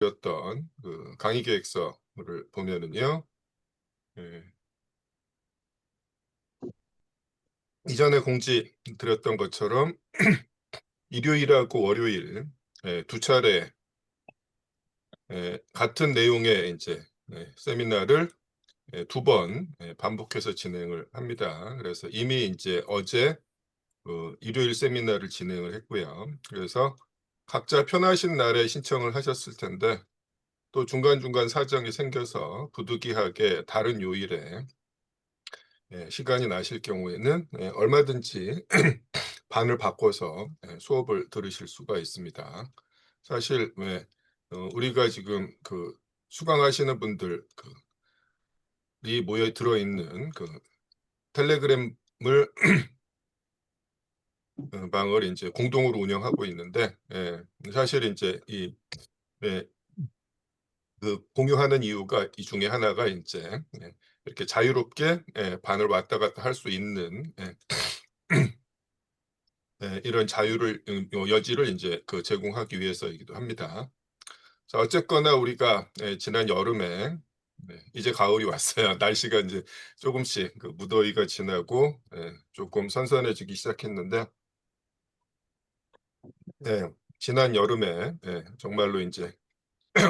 였던 그 강의 계획서를 보면은요. 예, 이전에 공지 드렸던 것처럼 일요일하고 월요일 두 차례 같은 내용의 이제 세미나를 두 번 반복해서 진행을 합니다. 그래서 이미 이제 어제 일요일 세미나를 진행을 했고요. 그래서 각자 편하신 날에 신청을 하셨을 텐데 또 중간중간 사정이 생겨서 부득이하게 다른 요일에 시간이 나실 경우에는 얼마든지 반을 바꿔서 수업을 들으실 수가 있습니다. 사실 우리가 지금 그 수강하시는 분들 이 모여 들어있는 그 텔레그램을 방을 이제 공동으로 운영하고 있는데 사실 이제 이 예, 그 공유하는 이유가 이 중에 하나가 이제 이렇게 자유롭게 반을 왔다 갔다 할 수 있는 이런 자유를 여지를 이제 그 제공하기 위해서이기도 합니다. 자, 어쨌거나 우리가 지난 여름에 이제 가을이 왔어요. 날씨가 이제 조금씩 그 무더위가 지나고 조금 선선해지기 시작했는데 지난 여름에 정말로 이제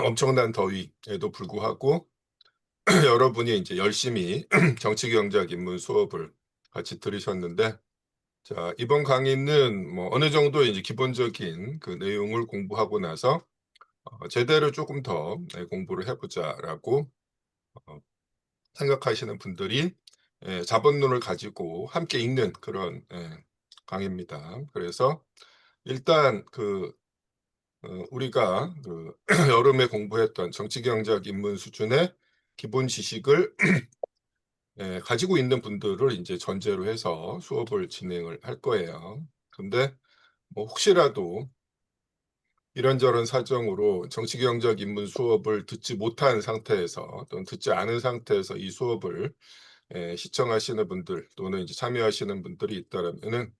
엄청난 더위에도 불구하고 여러분이 이제 열심히 정치경제학 입문 수업을 같이 들으셨는데 자, 이번 강의는 뭐 어느 정도 이제 기본적인 그 내용을 공부하고 나서 제대로 조금 더 공부를 해보자라고 어, 생각하시는 분들이 자본론을 가지고 함께 읽는 그런 강의입니다. 그래서 일단 우리가 여름에 공부했던 정치경제학 입문 수준의 기본 지식을 가지고 있는 분들을 이제 전제로 해서 수업을 진행을 할 거예요. 근데 뭐 혹시라도 이런저런 사정으로 정치경제학 입문 수업을 듣지 못한 상태에서 또는 듣지 않은 상태에서 이 수업을 시청하시는 분들 또는 이제 참여하시는 분들이 있다면은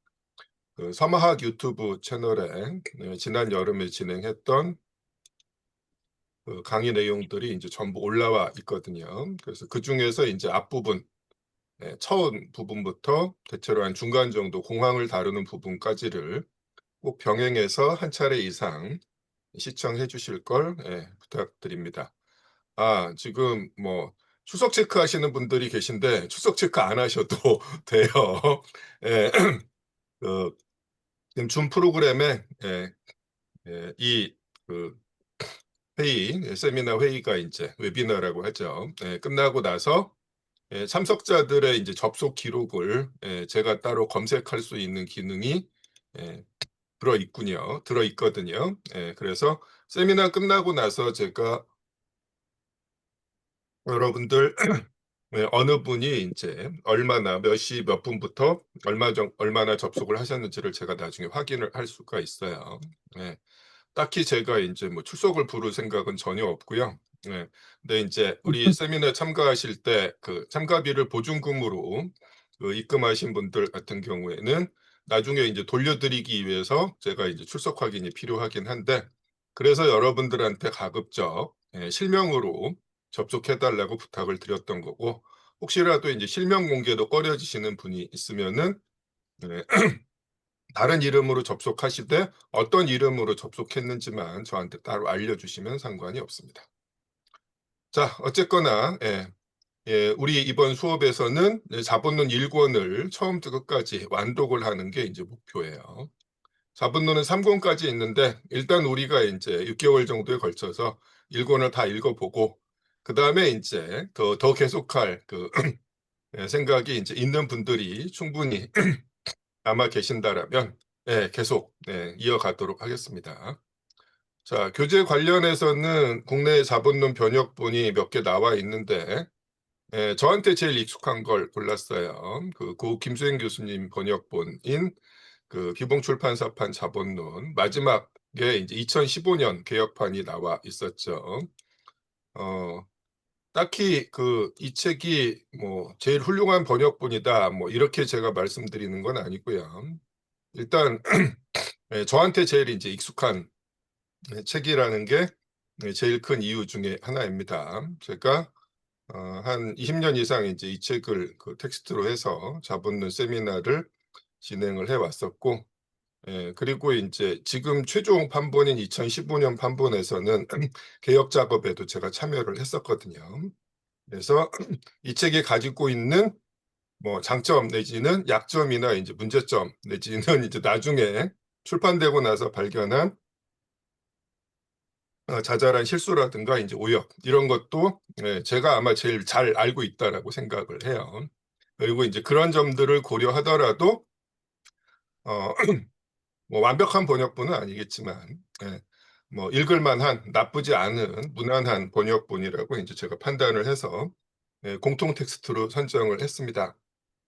그 서마학 유튜브 채널에 지난 여름에 진행했던 그 강의 내용들이 이제 전부 올라와 있거든요. 그래서 그 중에서 이제 앞부분 처음 부분부터 대체로 한 중간 정도 공황을 다루는 부분까지를 꼭 병행해서 한 차례 이상 시청해 주실 걸 부탁드립니다. 아, 지금 뭐 출석 체크하시는 분들이 계신데 출석 체크 안 하셔도 돼요. 예. 그 지금 줌 프로그램에 이그 회의, 세미나 회의가 이제 웨비나라고 하죠. 끝나고 나서 참석자들의 이제 접속 기록을 제가 따로 검색할 수 있는 기능이 예, 들어 있거든요. 그래서 세미나 끝나고 나서 제가 여러분들 어느 분이 이제 얼마나 몇 시 몇 분부터 얼마나 접속을 하셨는지를 제가 나중에 확인을 할 수가 있어요. 예. 딱히 제가 이제 뭐 출석을 부를 생각은 전혀 없고요. 예. 근데 이제 우리 세미나 참가하실 때 그 참가비를 보증금으로 입금하신 분들 같은 경우에는 나중에 이제 돌려드리기 위해서 제가 이제 출석 확인이 필요하긴 한데 그래서 여러분들한테 가급적 실명으로 접속해 달라고 부탁을 드렸던 거고 혹시라도 이제 실명 공개도 꺼려지시는 분이 있으면은 네, 다른 이름으로 접속하시되 어떤 이름으로 접속했는지만 저한테 따로 알려주시면 상관이 없습니다. 자, 어쨌거나 우리 이번 수업에서는 자본론 1권을 처음부터 끝까지 완독을 하는 게 이제 목표예요. 자본론은 3권까지 있는데 일단 우리가 이제 6개월 정도에 걸쳐서 1권을 다 읽어보고 그 다음에 이제 더 계속할 생각이 이제 있는 분들이 충분히 남아 계신다라면 계속 이어가도록 하겠습니다. 자, 교재 관련해서는 국내 자본론 번역본이 몇 개 나와 있는데 저한테 제일 익숙한 걸 골랐어요. 고 김수행 교수님 번역본인 그 비봉출판사판 자본론 마지막에 이제 2015년 개역판이 나와 있었죠. 어, 딱히 이 책이 뭐 제일 훌륭한 번역본이다 뭐 이렇게 제가 말씀드리는 건 아니고요. 일단 저한테 제일 이제 익숙한 책이라는 게 제일 큰 이유 중에 하나입니다. 제가 한 20년 이상 이제 이 책을 그 텍스트로 해서 잡았는 세미나를 진행을 해 왔었고, 그리고 이제 지금 최종 판본인 2015년 판본에서는 개역 작업에도 제가 참여를 했었거든요. 그래서 이 책이 가지고 있는 뭐 장점 내지는 약점이나 이제 문제점 내지는 이제 나중에 출판되고 나서 발견한 자잘한 실수라든가 이제 오역 이런 것도 제가 아마 제일 잘 알고 있다라고 생각을 해요. 그리고 이제 그런 점들을 고려하더라도 어 뭐 완벽한 번역본은 아니겠지만, 뭐 읽을 만한 나쁘지 않은 무난한 번역본이라고 이제 제가 판단을 해서 공통 텍스트로 선정을 했습니다.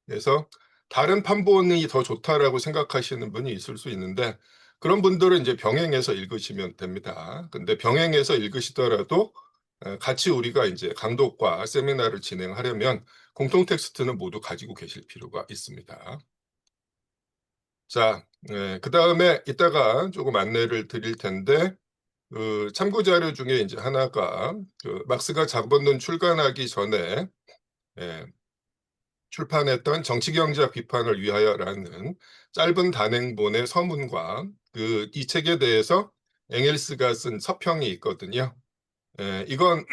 그래서 다른 판본이 더 좋다라고 생각하시는 분이 있을 수 있는데, 그런 분들은 이제 병행해서 읽으시면 됩니다. 근데 병행해서 읽으시더라도 같이 우리가 이제 강독과 세미나를 진행하려면 공통 텍스트는 모두 가지고 계실 필요가 있습니다. 자, 그다음에 이따가 조금 안내를 드릴 텐데, 그 참고 자료 중에 이제 하나가 그 막스가 잡언론 출간하기 전에 예 출판했던 정치경제학 비판을 위하여라는 짧은 단행본의 서문과 그 이 책에 대해서 엥겔스가 쓴 서평이 있거든요. 이건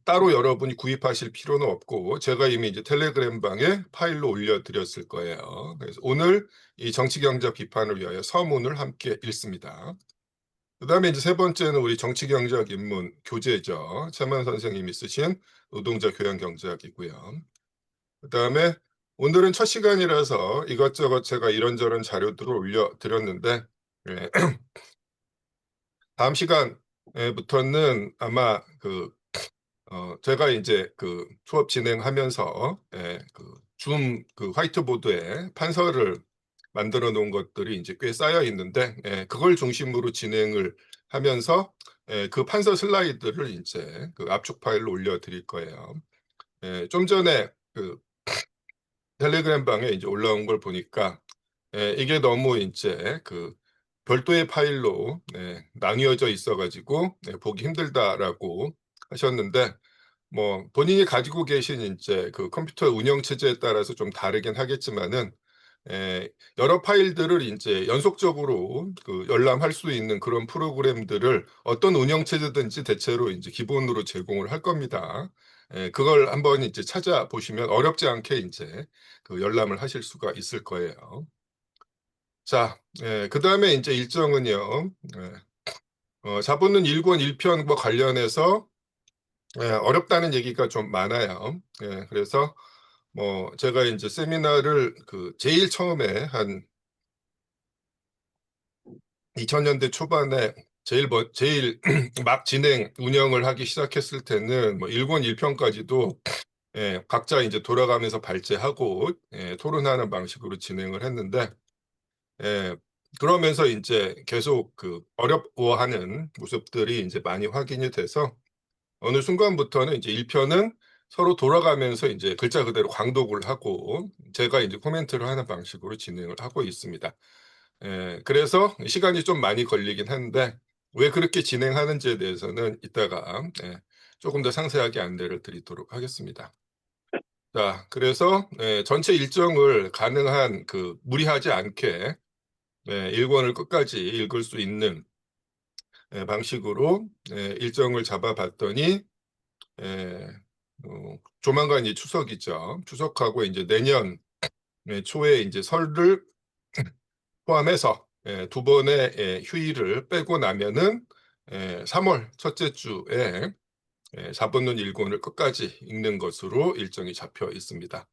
따로 여러분이 구입하실 필요는 없고 제가 이미 이제 텔레그램 방에 파일로 올려 드렸을 거예요. 그래서 오늘 이 정치경제학 비판을 위하여 서문을 함께 읽습니다. 그다음에 이제 세 번째는 우리 정치경제학 입문 교재죠. 최만 선생님이 쓰신 노동자 교양 경제학이고요. 그다음에 오늘은 첫 시간이라서 이것저것 제가 이런저런 자료들을 올려 드렸는데, 예 다음 시간부터는 아마 그 제가 이제 그 수업 진행하면서 그 줌 그 화이트보드에 판서를 만들어 놓은 것들이 이제 꽤 쌓여 있는데, 그걸 중심으로 진행을 하면서 그 판서 슬라이드를 이제 그 압축 파일로 올려 드릴 거예요. 좀 전에 그 텔레그램 방에 이제 올라온 걸 보니까 이게 너무 인제 그 별도의 파일로 나뉘어져 있어 가지고 보기 힘들다라고 하셨는데, 뭐 본인이 가지고 계신 인제 그 컴퓨터 운영 체제에 따라서 좀 다르긴 하겠지만은 여러 파일들을 인제 연속적으로 그 열람할 수 있는 그런 프로그램들을 어떤 운영 체제든지 대체로 인제 기본으로 제공을 할 겁니다. 그걸 한번 이제 찾아보시면 어렵지 않게 인제 그 열람을 하실 수가 있을 거예요. 자, 그다음에 인제 일정은요. 자본론 1권 1 편과 관련해서 어렵다는 얘기가 좀 많아요. 그래서 뭐 제가 인제 세미나를 그 제일 처음에 한 2000 년대 초반에 제일 막 진행 운영을 하기 시작했을 때는 뭐 1권 1 편까지도 각자 인제 돌아가면서 발제하고 토론하는 방식으로 진행을 했는데, 예 그러면서 인제 계속 그 어려워하는 모습들이 인제 많이 확인이 돼서 어느 순간부터는 이제 1 편은 서로 돌아가면서 인제 글자 그대로 광독을 하고 제가 인제 코멘트를 하는 방식으로 진행을 하고 있습니다. 그래서 시간이 좀 많이 걸리긴 하는데 왜 그렇게 진행하는지에 대해서는 이따가 쪼금 더 상세하게 안내를 드리도록 하겠습니다. 자, 그래서 전체 일정을 가능한 그 무리하지 않게 1 권을 끝까지 읽을 수 있는 방식으로 일정을 잡아 봤더니, 예 조만간 이 추석이죠. 추석하고 인제 내년 초에 인제 설을 포함해서 두 번의 휴일을 빼고 나면은 3월 첫째 주에 자본론 1 권을 끝까지 읽는 것으로 일정이 잡혀 있습니다.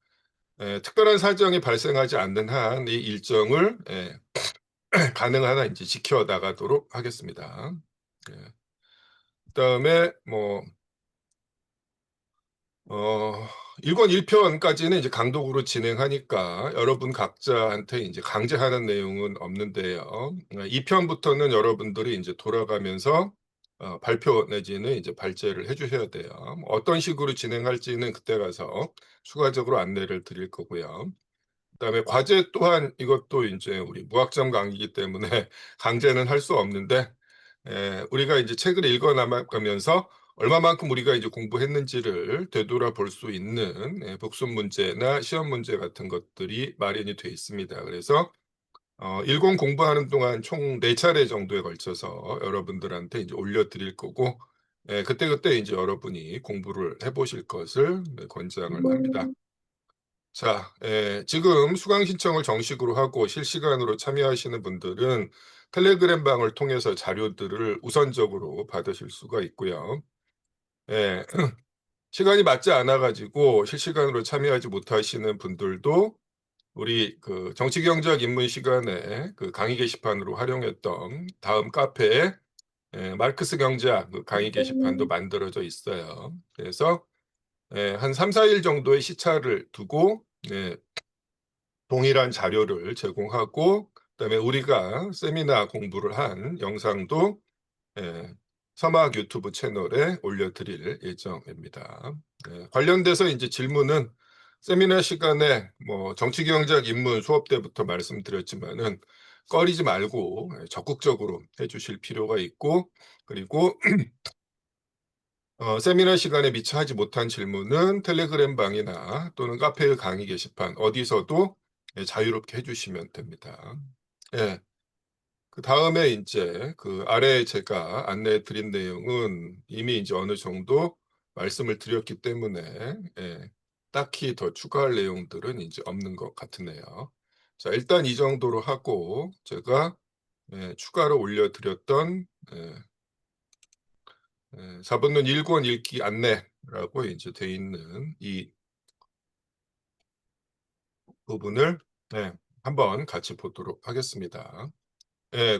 특별한 사정이 발생하지 않는 한 이 일정을 가능한 한 인제 지켜 나가도록 하겠습니다. 예. 그다음에 뭐 어 1권 1 편까지는 이제 강독으로 진행하니까 여러분 각자한테 인제 강제하는 내용은 없는데요. 2 편부터는 여러분들이 인제 돌아가면서 발표 내지는 이제 발제를 해 주셔야 돼요. 뭐 어떤 식으로 진행할지는 그때 가서 추가적으로 안내를 드릴 거고요. 그다음에 과제 또한 이것도 인제 우리 무학점 강의이기 때문에 강제는 할 수 없는데 우리가 이제 책을 읽어 나가면서 얼마만큼 우리가 이제 공부했는지를 되돌아볼 수 있는 복습 문제나 시험 문제 같은 것들이 마련이 돼 있습니다. 그래서 일권 공부하는 동안 총 4 차례 정도에 걸쳐서 여러분들한테 이제 올려 드릴 거고, 그때그때 인제 여러분이 공부를 해 보실 것을 권장을 합니다. 자, 지금 수강 신청을 정식으로 하고 실시간으로 참여하시는 분들은 텔레그램 방을 통해서 자료들을 우선적으로 받으실 수가 있고요. 예. 시간이 맞지 않아 가지고 실시간으로 참여하지 못하시는 분들도 우리 그 정치경제학 입문 시간에 그 강의 게시판으로 활용했던 다음 카페에 마르크스 경제학 그 강의 게시판도 만들어져 있어요. 그래서 한 3-4일 정도의 시차를 두고 동일한 자료를 제공하고, 그다음에 우리가 세미나 공부를 한 영상도 예 서막 유튜브 채널에 올려 드릴 예정입니다. 관련돼서 인제 질문은 세미나 시간에 뭐 정치경제학 입문 수업 때부터 말씀드렸지만은 꺼리지 말고 적극적으로 해 주실 필요가 있고, 그리고 세미나 시간에 미처 하지 못한 질문은 텔레그램 방이나 또는 카페의 강의 게시판 어디서도 자유롭게 해 주시면 됩니다. 예. 그다음에 인제 그 아래에 제가 안내해 드린 내용은 이미 인제 어느 정도 말씀을 드렸기 때문에 딱히 더 추가할 내용들은 인제 없는 것 같으네요. 자, 일단 이 정도로 하고 제가 추가로 올려 드렸던 4본론 1권 읽기 안내라고 인제 돼 있는 이 부분을 한번 같이 보도록 하겠습니다.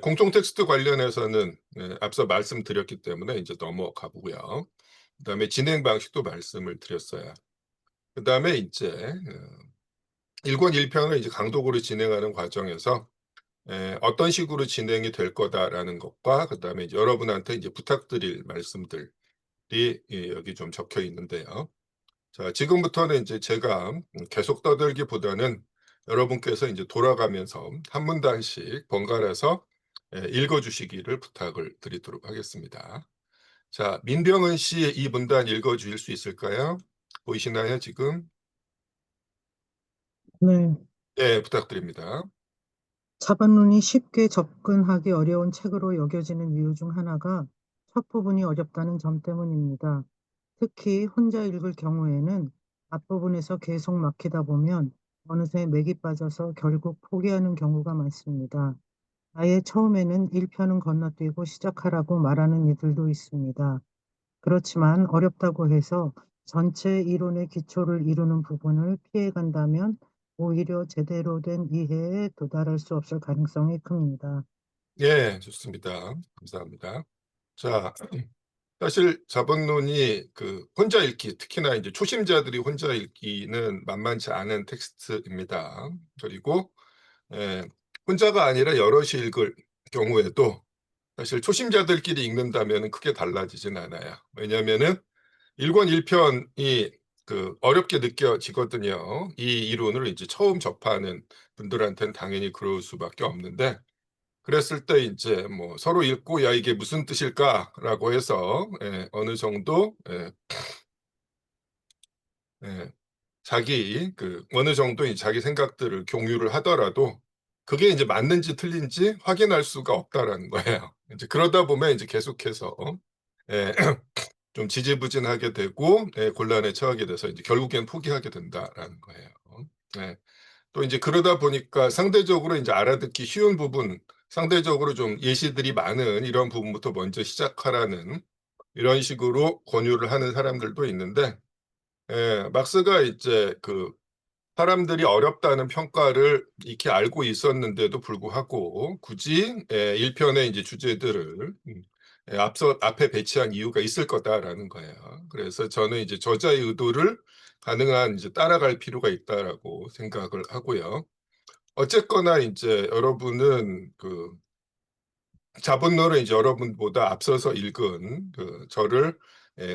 공통 텍스트 관련해서는 앞서 말씀드렸기 때문에 이제 넘어가 보고요. 그다음에 진행 방식도 말씀을 드렸어요. 그다음에 인제 1권 1 편을 이제 강독으로 진행하는 과정에서 어떤 식으로 진행이 될 거다라는 것과, 그다음에 이제 여러분한테 이제 부탁드릴 말씀들이 여기 좀 적혀 있는데요. 자, 지금부터는 인제 제가 계속 떠들기보다는 여러분께서 인제 돌아가면서 한 문단씩 번갈아서 읽어 주시기를 부탁을 드리도록 하겠습니다. 자, 민병은 씨 이 문단 읽어 주실 수 있을까요? 보이시나요 지금? 네. 부탁드립니다. 자반론이 쉽게 접근하기 어려운 책으로 여겨지는 이유 중 하나가 첫 부분이 어렵다는 점 때문입니다. 특히 혼자 읽을 경우에는 앞부분에서 계속 막히다 보면 어느새 맥이 빠져서 결국 포기하는 경우가 많습니다. 아예 처음에는 1편은 건너뛰고 시작하라고 말하는 이들도 있습니다. 그렇지만 어렵다고 해서 전체 이론의 기초를 이루는 부분을 피해 간다면 오히려 제대로 된 이해에 도달할 수 없을 가능성이 큽니다. 좋습니다. 감사합니다. 자, 사실 자본론이 그 혼자 읽기, 특히나 이제 초심자들이 혼자 읽기는 만만치 않은 텍스트입니다. 그리고 예 혼자가 아니라 여럿이 읽을 경우에도 사실 초심자들끼리 읽는다면은 크게 달라지진 않아요. 왜냐하면은 1권 1 편이 그 어렵게 느껴지거든요. 이 이론을 이제 처음 접하는 분들한테는 당연히 그럴 수밖에 없는데, 그랬을 때 인제 뭐 서로 읽고 "야 이게 무슨 뜻일까?"라고 해서 어느 정도 예 자기 그 어느 정도 이 자기 생각들을 공유를 하더라도 그게 인제 맞는지 틀린지 확인할 수가 없다라는 거예요. 인제 그러다 보면 인제 계속해서 예 좀 지지부진하게 되고 곤란에 처하게 돼서 이제 결국엔 포기하게 된다라는 거예요. 네. 또 인제 그러다 보니까 상대적으로 인제 알아듣기 쉬운 부분, 상대적으로 좀 예시들이 많은 이런 부분부터 먼저 시작하라는 이런 식으로 권유를 하는 사람들도 있는데, 막스가 이제 그 사람들이 어렵다는 평가를 익히 알고 있었는데도 불구하고 굳이 1 편의 인제 주제들을 앞서 앞에 배치한 이유가 있을 거다라는 거예요. 그래서 저는 이제 '저자의 의도를 가능한 이제 따라갈 필요가 있다.'라고 생각을 하고요. 어쨌거나 인제 여러분은 그 자본론을 이제 여러분보다 앞서서 읽은 그 저를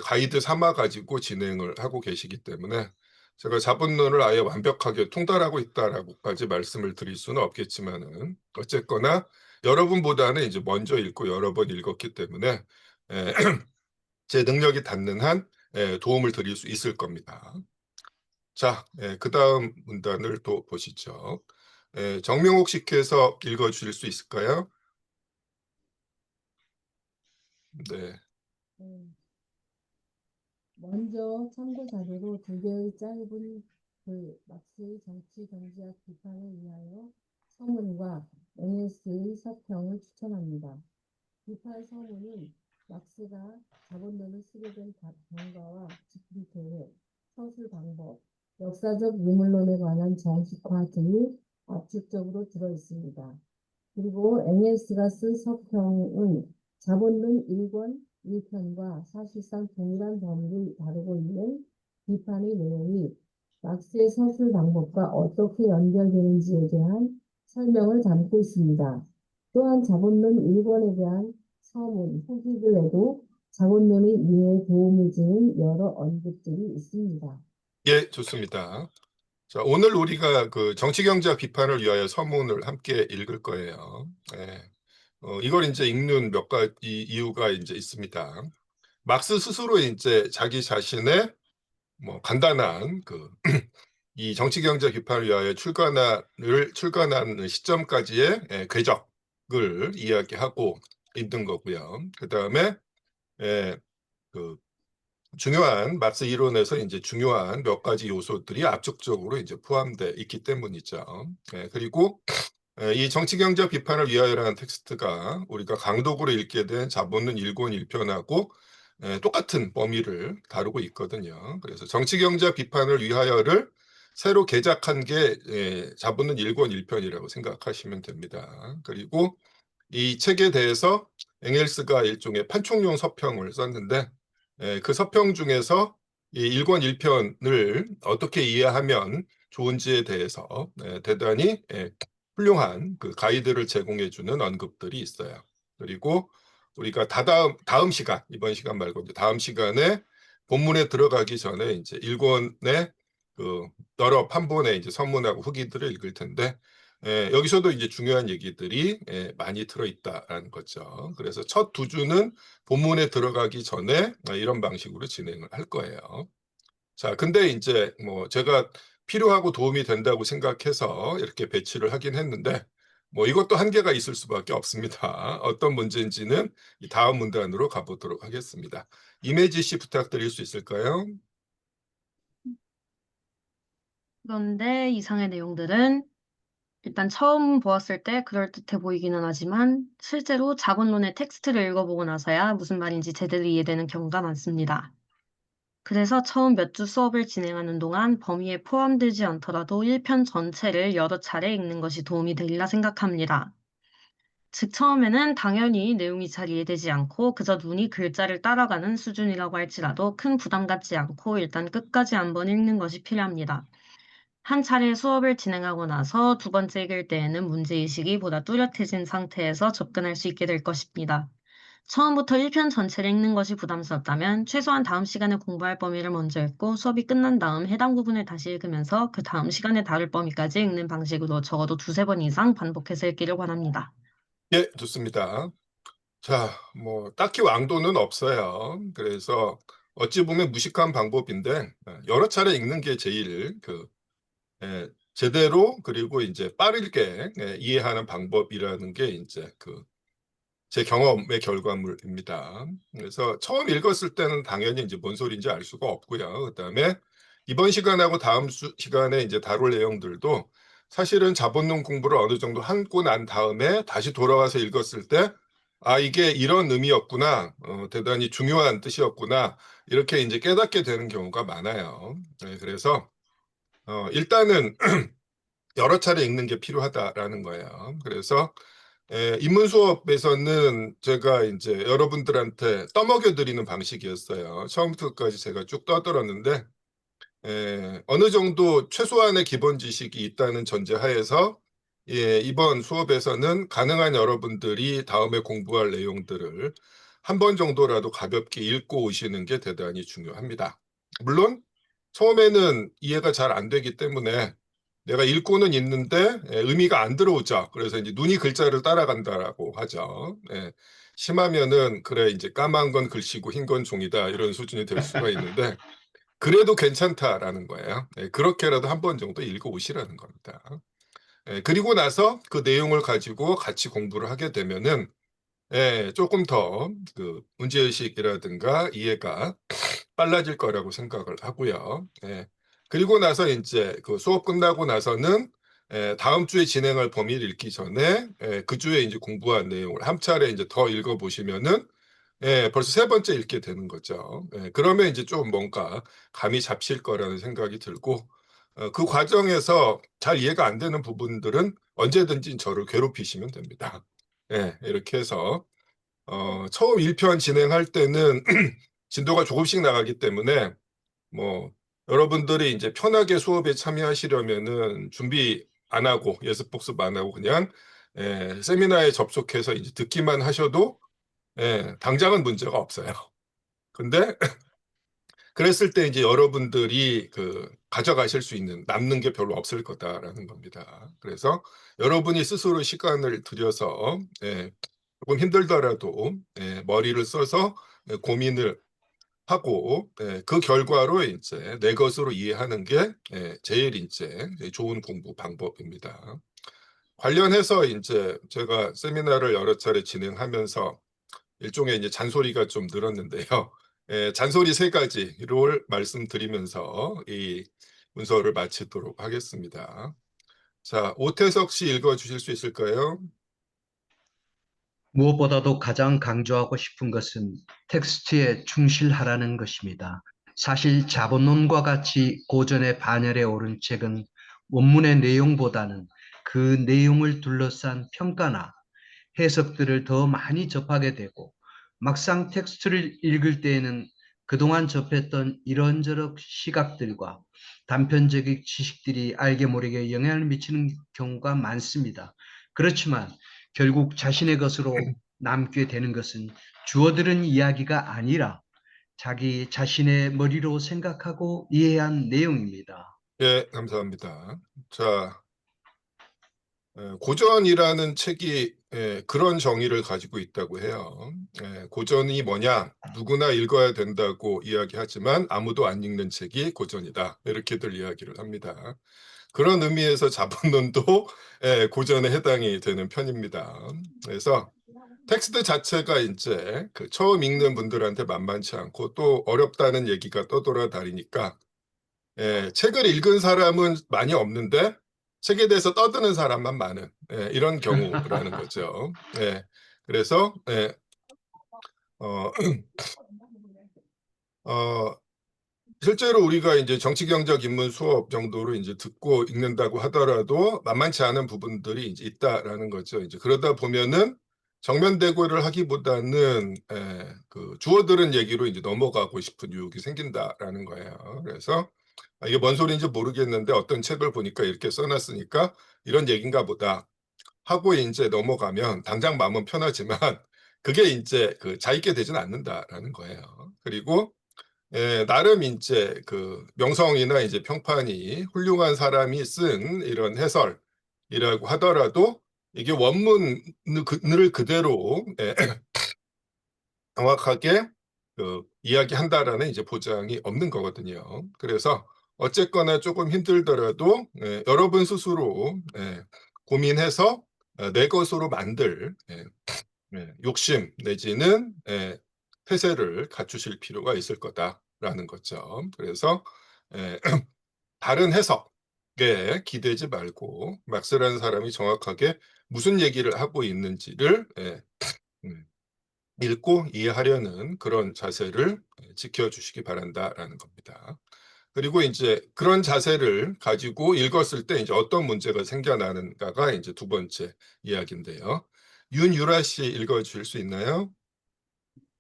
가이드 삼아 가지고 진행을 하고 계시기 때문에 제가 자본론을 아예 완벽하게 통달하고 있다라고까지 말씀을 드릴 수는 없겠지만은, 어쨌거나 여러분보다는 이제 먼저 읽고 여러 번 읽었기 때문에 예, 제 능력이 닿는 한 도움을 드릴 수 있을 겁니다. 자, 그 다음 문단을 또 보시죠. 정명옥 씨께서 읽어주실 수 있을까요? 네. 음, 먼저 참고 자료로 두 개의 짧은 글, 막스의 정치 경제학 비판을 위하여 서문과 NS의 서평을 추천합니다. 비판 서문은 막스가 자본론을 쓰게 된 경과와 집필 계획, 서술 방법, 역사적 유물론에 관한 정식화 등이 압축적으로 들어 있습니다. 그리고 NS가 쓴 서평은 자본론 1권 1편과 사실상 동일한 범위를 다루고 있는 비판의 내용이 막스의 서술 방법과 어떻게 연결되는지에 대한 설명을 담고 있습니다. 또한 자본론 1권에 대한 서문, 후기글에도 자본론의 이해에 도움을 주는 여러 언급들이 있습니다. 예, 좋습니다. 자, 오늘 우리가 그 정치경제학 비판을 위하여 서문을 함께 읽을 거예요. 이걸 이제 읽는 몇 가지 이유가 이제 있습니다. 막스 스스로 이제 자기 자신의 뭐 간단한 이 정치경제 비판을 위하여 출간한 시점까지의 궤적을 이야기하고 있는 거고요. 그 다음에 그 중요한 막스 이론에서 이제 중요한 몇 가지 요소들이 압축적으로 이제 포함되어 있기 때문이죠. 그리고 이 정치경제 비판을 위하여라는 텍스트가 우리가 강독으로 읽게 된 자본론 1권 1편하고 똑같은 범위를 다루고 있거든요. 그래서 정치경제 비판을 위하여를 새로 개작한 게 자본론 1권 1편이라고 생각하시면 됩니다. 그리고 이 책에 대해서 엥겔스가 일종의 판촉용 서평을 썼는데 그 서평 중에서 이 1권 1편을 어떻게 이해하면 좋은지에 대해서 대단히 훌륭한 그 가이드를 제공해주는 언급들이 있어요. 그리고 우리가 다음 시간, 이번 시간 말고 이제 다음 시간에 본문에 들어가기 전에 이제 1권의 그 여러 판본의 이제 선문하고 후기들을 읽을 텐데 여기서도 이제 중요한 얘기들이 많이 들어있다라는 거죠. 그래서 첫 두 주는 본문에 들어가기 전에 이런 방식으로 진행을 할 거예요. 자, 근데 이제 뭐 제가 필요하고 도움이 된다고 생각해서 이렇게 배치를 하긴 했는데 뭐 이것도 한계가 있을 수밖에 없습니다. 어떤 문제인지는 이 다음 문단으로 가보도록 하겠습니다. 이매지 씨 부탁드릴 수 있을까요? 그런데 이상의 내용들은 일단 처음 보았을 때 그럴듯해 보이기는 하지만 실제로 자본론의 텍스트를 읽어보고 나서야 무슨 말인지 제대로 이해되는 경우가 많습니다. 그래서 처음 몇 주 수업을 진행하는 동안 범위에 포함되지 않더라도 1편 전체를 여러 차례 읽는 것이 도움이 되리라 생각합니다. 즉, 처음에는 당연히 내용이 잘 이해되지 않고 그저 눈이 글자를 따라가는 수준이라고 할지라도 큰 부담 갖지 않고 일단 끝까지 한번 읽는 것이 필요합니다. 한 차례 수업을 진행하고 나서 두 번째 읽을 때에는 문제의식이 보다 뚜렷해진 상태에서 접근할 수 있게 될 것입니다. 처음부터 1편 전체를 읽는 것이 부담스럽다면 최소한 다음 시간에 공부할 범위를 먼저 읽고 수업이 끝난 다음 해당 부분을 다시 읽으면서 그 다음 시간에 다룰 범위까지 읽는 방식으로 적어도 두세 번 이상 반복해서 읽기를 권합니다. 예, 좋습니다. 자, 뭐 딱히 왕도는 없어요. 그래서 어찌 보면 무식한 방법인데 여러 차례 읽는 게 제일 제대로 그리고 이제 빠르게 이해하는 방법이라는 게 이제 제 경험의 결과물입니다. 그래서 처음 읽었을 때는 당연히 이제 뭔 소리인지 알 수가 없고요. 그다음에 이번 시간하고 다음 시간에 이제 다룰 내용들도 사실은 자본론 공부를 어느 정도 하고 난 다음에 다시 돌아와서 읽었을 때, 아, 이게 이런 의미였구나, 대단히 중요한 뜻이었구나, 이렇게 이제 깨닫게 되는 경우가 많아요. 그래서 일단은 여러 차례 읽는 게 필요하다라는 거예요. 그래서 입문 수업에서는 제가 이제 여러분들한테 떠먹여 드리는 방식이었어요. 처음부터 끝까지 제가 쭉 떠들었는데 어느 정도 최소한의 기본 지식이 있다는 전제하에서 이번 수업에서는 가능한 여러분들이 다음에 공부할 내용들을 한 번 정도라도 가볍게 읽고 오시는 게 대단히 중요합니다. 물론 처음에는 이해가 잘 안 되기 때문에 내가 읽고는 있는데 의미가 안 들어오죠. 그래서 이제 눈이 글자를 따라간다라고 하죠. 심하면은 그래 이제 까만 건 글씨고 흰 건 종이다 이런 수준이 될 수가 있는데 그래도 괜찮다라는 거예요. 그렇게라도 한 번 정도 읽어오시라는 겁니다. 그리고 나서 그 내용을 가지고 같이 공부를 하게 되면은 조금 더 그 문제의식이라든가 이해가 빨라질 거라고 생각을 하고요. 그리고 나서 이제 그 수업 끝나고 나서는 다음 주에 진행할 범위를 읽기 전에 그 주에 이제 공부한 내용을 한 차례 이제 더 읽어보시면은 벌써 세 번째 읽게 되는 거죠. 그러면 이제 좀 뭔가 감이 잡힐 거라는 생각이 들고 그 과정에서 잘 이해가 안 되는 부분들은 언제든지 저를 괴롭히시면 됩니다. 이렇게 해서 처음 1편 진행할 때는 진도가 조금씩 나가기 때문에 뭐 여러분들이 이제 편하게 수업에 참여하시려면은 준비 안 하고 예습 복습 안 하고 그냥 세미나에 접속해서 이제 듣기만 하셔도 당장은 문제가 없어요. 근데 그랬을 때 이제 여러분들이 그 가져가실 수 있는 남는 게 별로 없을 거다라는 겁니다. 그래서 여러분이 스스로 시간을 들여서 조금 힘들더라도 머리를 써서 고민을 하고 그 결과로 이제 내 것으로 이해하는 게 제일 이제 좋은 공부 방법입니다. 관련해서 이제 제가 세미나를 여러 차례 진행하면서 일종의 이제 잔소리가 좀 늘었는데요. 잔소리 세 가지를 말씀드리면서 이 문서를 마치도록 하겠습니다. 자, 오태석 씨 읽어주실 수 있을까요? 무엇보다도 가장 강조하고 싶은 것은 텍스트에 충실하라는 것입니다. 사실 자본론과 같이 고전의 반열에 오른 책은 원문의 내용보다는 그 내용을 둘러싼 평가나 해석들을 더 많이 접하게 되고 막상 텍스트를 읽을 때에는 그동안 접했던 이런저런 시각들과 단편적인 지식들이 알게 모르게 영향을 미치는 경우가 많습니다. 그렇지만 결국 자신의 것으로 남게 되는 것은 주어들은 이야기가 아니라 자기 자신의 머리로 생각하고 이해한 내용입니다. 감사합니다. 자, 고전이라는 책이 그런 정의를 가지고 있다고 해요. 고전이 뭐냐? 누구나 읽어야 된다고 이야기하지만 아무도 안 읽는 책이 고전이다. 이렇게들 이야기를 합니다. 그런 의미에서 자본론도 고전에 해당이 되는 편입니다. 그래서 텍스트 자체가 이제 그 처음 읽는 분들한테 만만치 않고 또 어렵다는 얘기가 떠돌아다니니까 책을 읽은 사람은 많이 없는데 책에 대해서 떠드는 사람만 많은 이런 경우라는 거죠. 그래서 어, 어, 실제로 우리가 이제 정치, 경제학, 인문 수업 정도로 이제 듣고 읽는다고 하더라도 만만치 않은 부분들이 이제 있다라는 거죠. 이제 그러다 보면은 정면 대고를 하기보다는 그 주워들은 얘기로 이제 넘어가고 싶은 유혹이 생긴다라는 거예요. 그래서 이게 뭔 소리인지 모르겠는데 어떤 책을 보니까 이렇게 써놨으니까 이런 얘기인가 보다 하고 이제 넘어가면 당장 마음은 편하지만 그게 이제 그 자익게 되지는 않는다라는 거예요. 그리고 나름 이제 그 명성이나 이제 평판이 훌륭한 사람이 쓴 이런 해설이라고 하더라도 이게 원문을 그대로 정확하게 그 이야기한다라는 이제 보장이 없는 거거든요. 그래서 어쨌거나 조금 힘들더라도 여러분 스스로 고민해서 내 것으로 만들 욕심 내지는 태세를 갖추실 필요가 있을 거다라는 거죠. 그래서 다른 해석에 기대지 말고 막스라는 사람이 정확하게 무슨 얘기를 하고 있는지를 음, 읽고 이해하려는 그런 자세를 지켜주시기 바란다라는 겁니다. 그리고 이제 그런 자세를 가지고 읽었을 때 이제 어떤 문제가 생겨나는가가 이제 두 번째 이야기인데요. 윤유라 씨 읽어줄 수 있나요?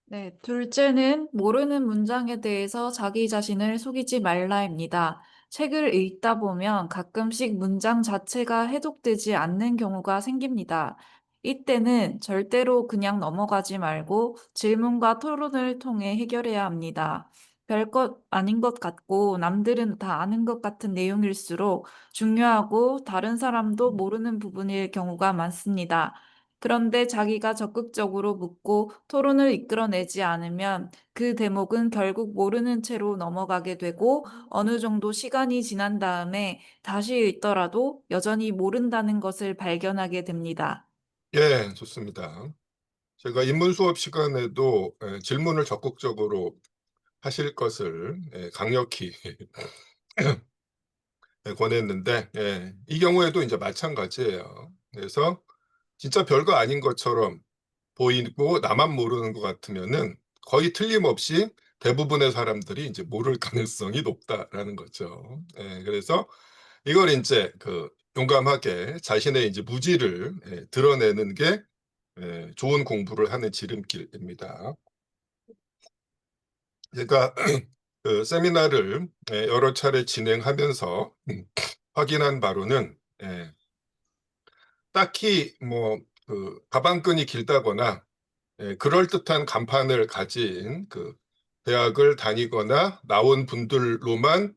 네, 둘째는 모르는 문장에 대해서 자기 자신을 속이지 말라입니다. 책을 읽다 보면 가끔씩 문장 자체가 해독되지 않는 경우가 생깁니다. 이때는 절대로 그냥 넘어가지 말고 질문과 토론을 통해 해결해야 합니다. 별것 아닌 것 같고 남들은 다 아는 것 같은 내용일수록 중요하고 다른 사람도 모르는 부분일 경우가 많습니다. 그런데 자기가 적극적으로 묻고 토론을 이끌어내지 않으면 그 대목은 결국 모르는 채로 넘어가게 되고 어느 정도 시간이 지난 다음에 다시 읽더라도 여전히 모른다는 것을 발견하게 됩니다. 예, 좋습니다. 제가 인문 수업 시간에도 질문을 적극적으로 하실 것을 강력히 권했는데, 이 경우에도 이제 마찬가지예요. 그래서 진짜 별거 아닌 것처럼 보이고 나만 모르는 것 같으면은 거의 틀림없이 대부분의 사람들이 이제 모를 가능성이 높다라는 거죠. 그래서 이걸 이제 용감하게 자신의 이제 무지를 드러내는 게 좋은 공부를 하는 지름길입니다. 제가 세미나를 여러 차례 진행하면서 확인한 바로는 딱히 뭐 가방끈이 길다거나 그럴듯한 간판을 가진 대학을 다니거나 나온 분들로만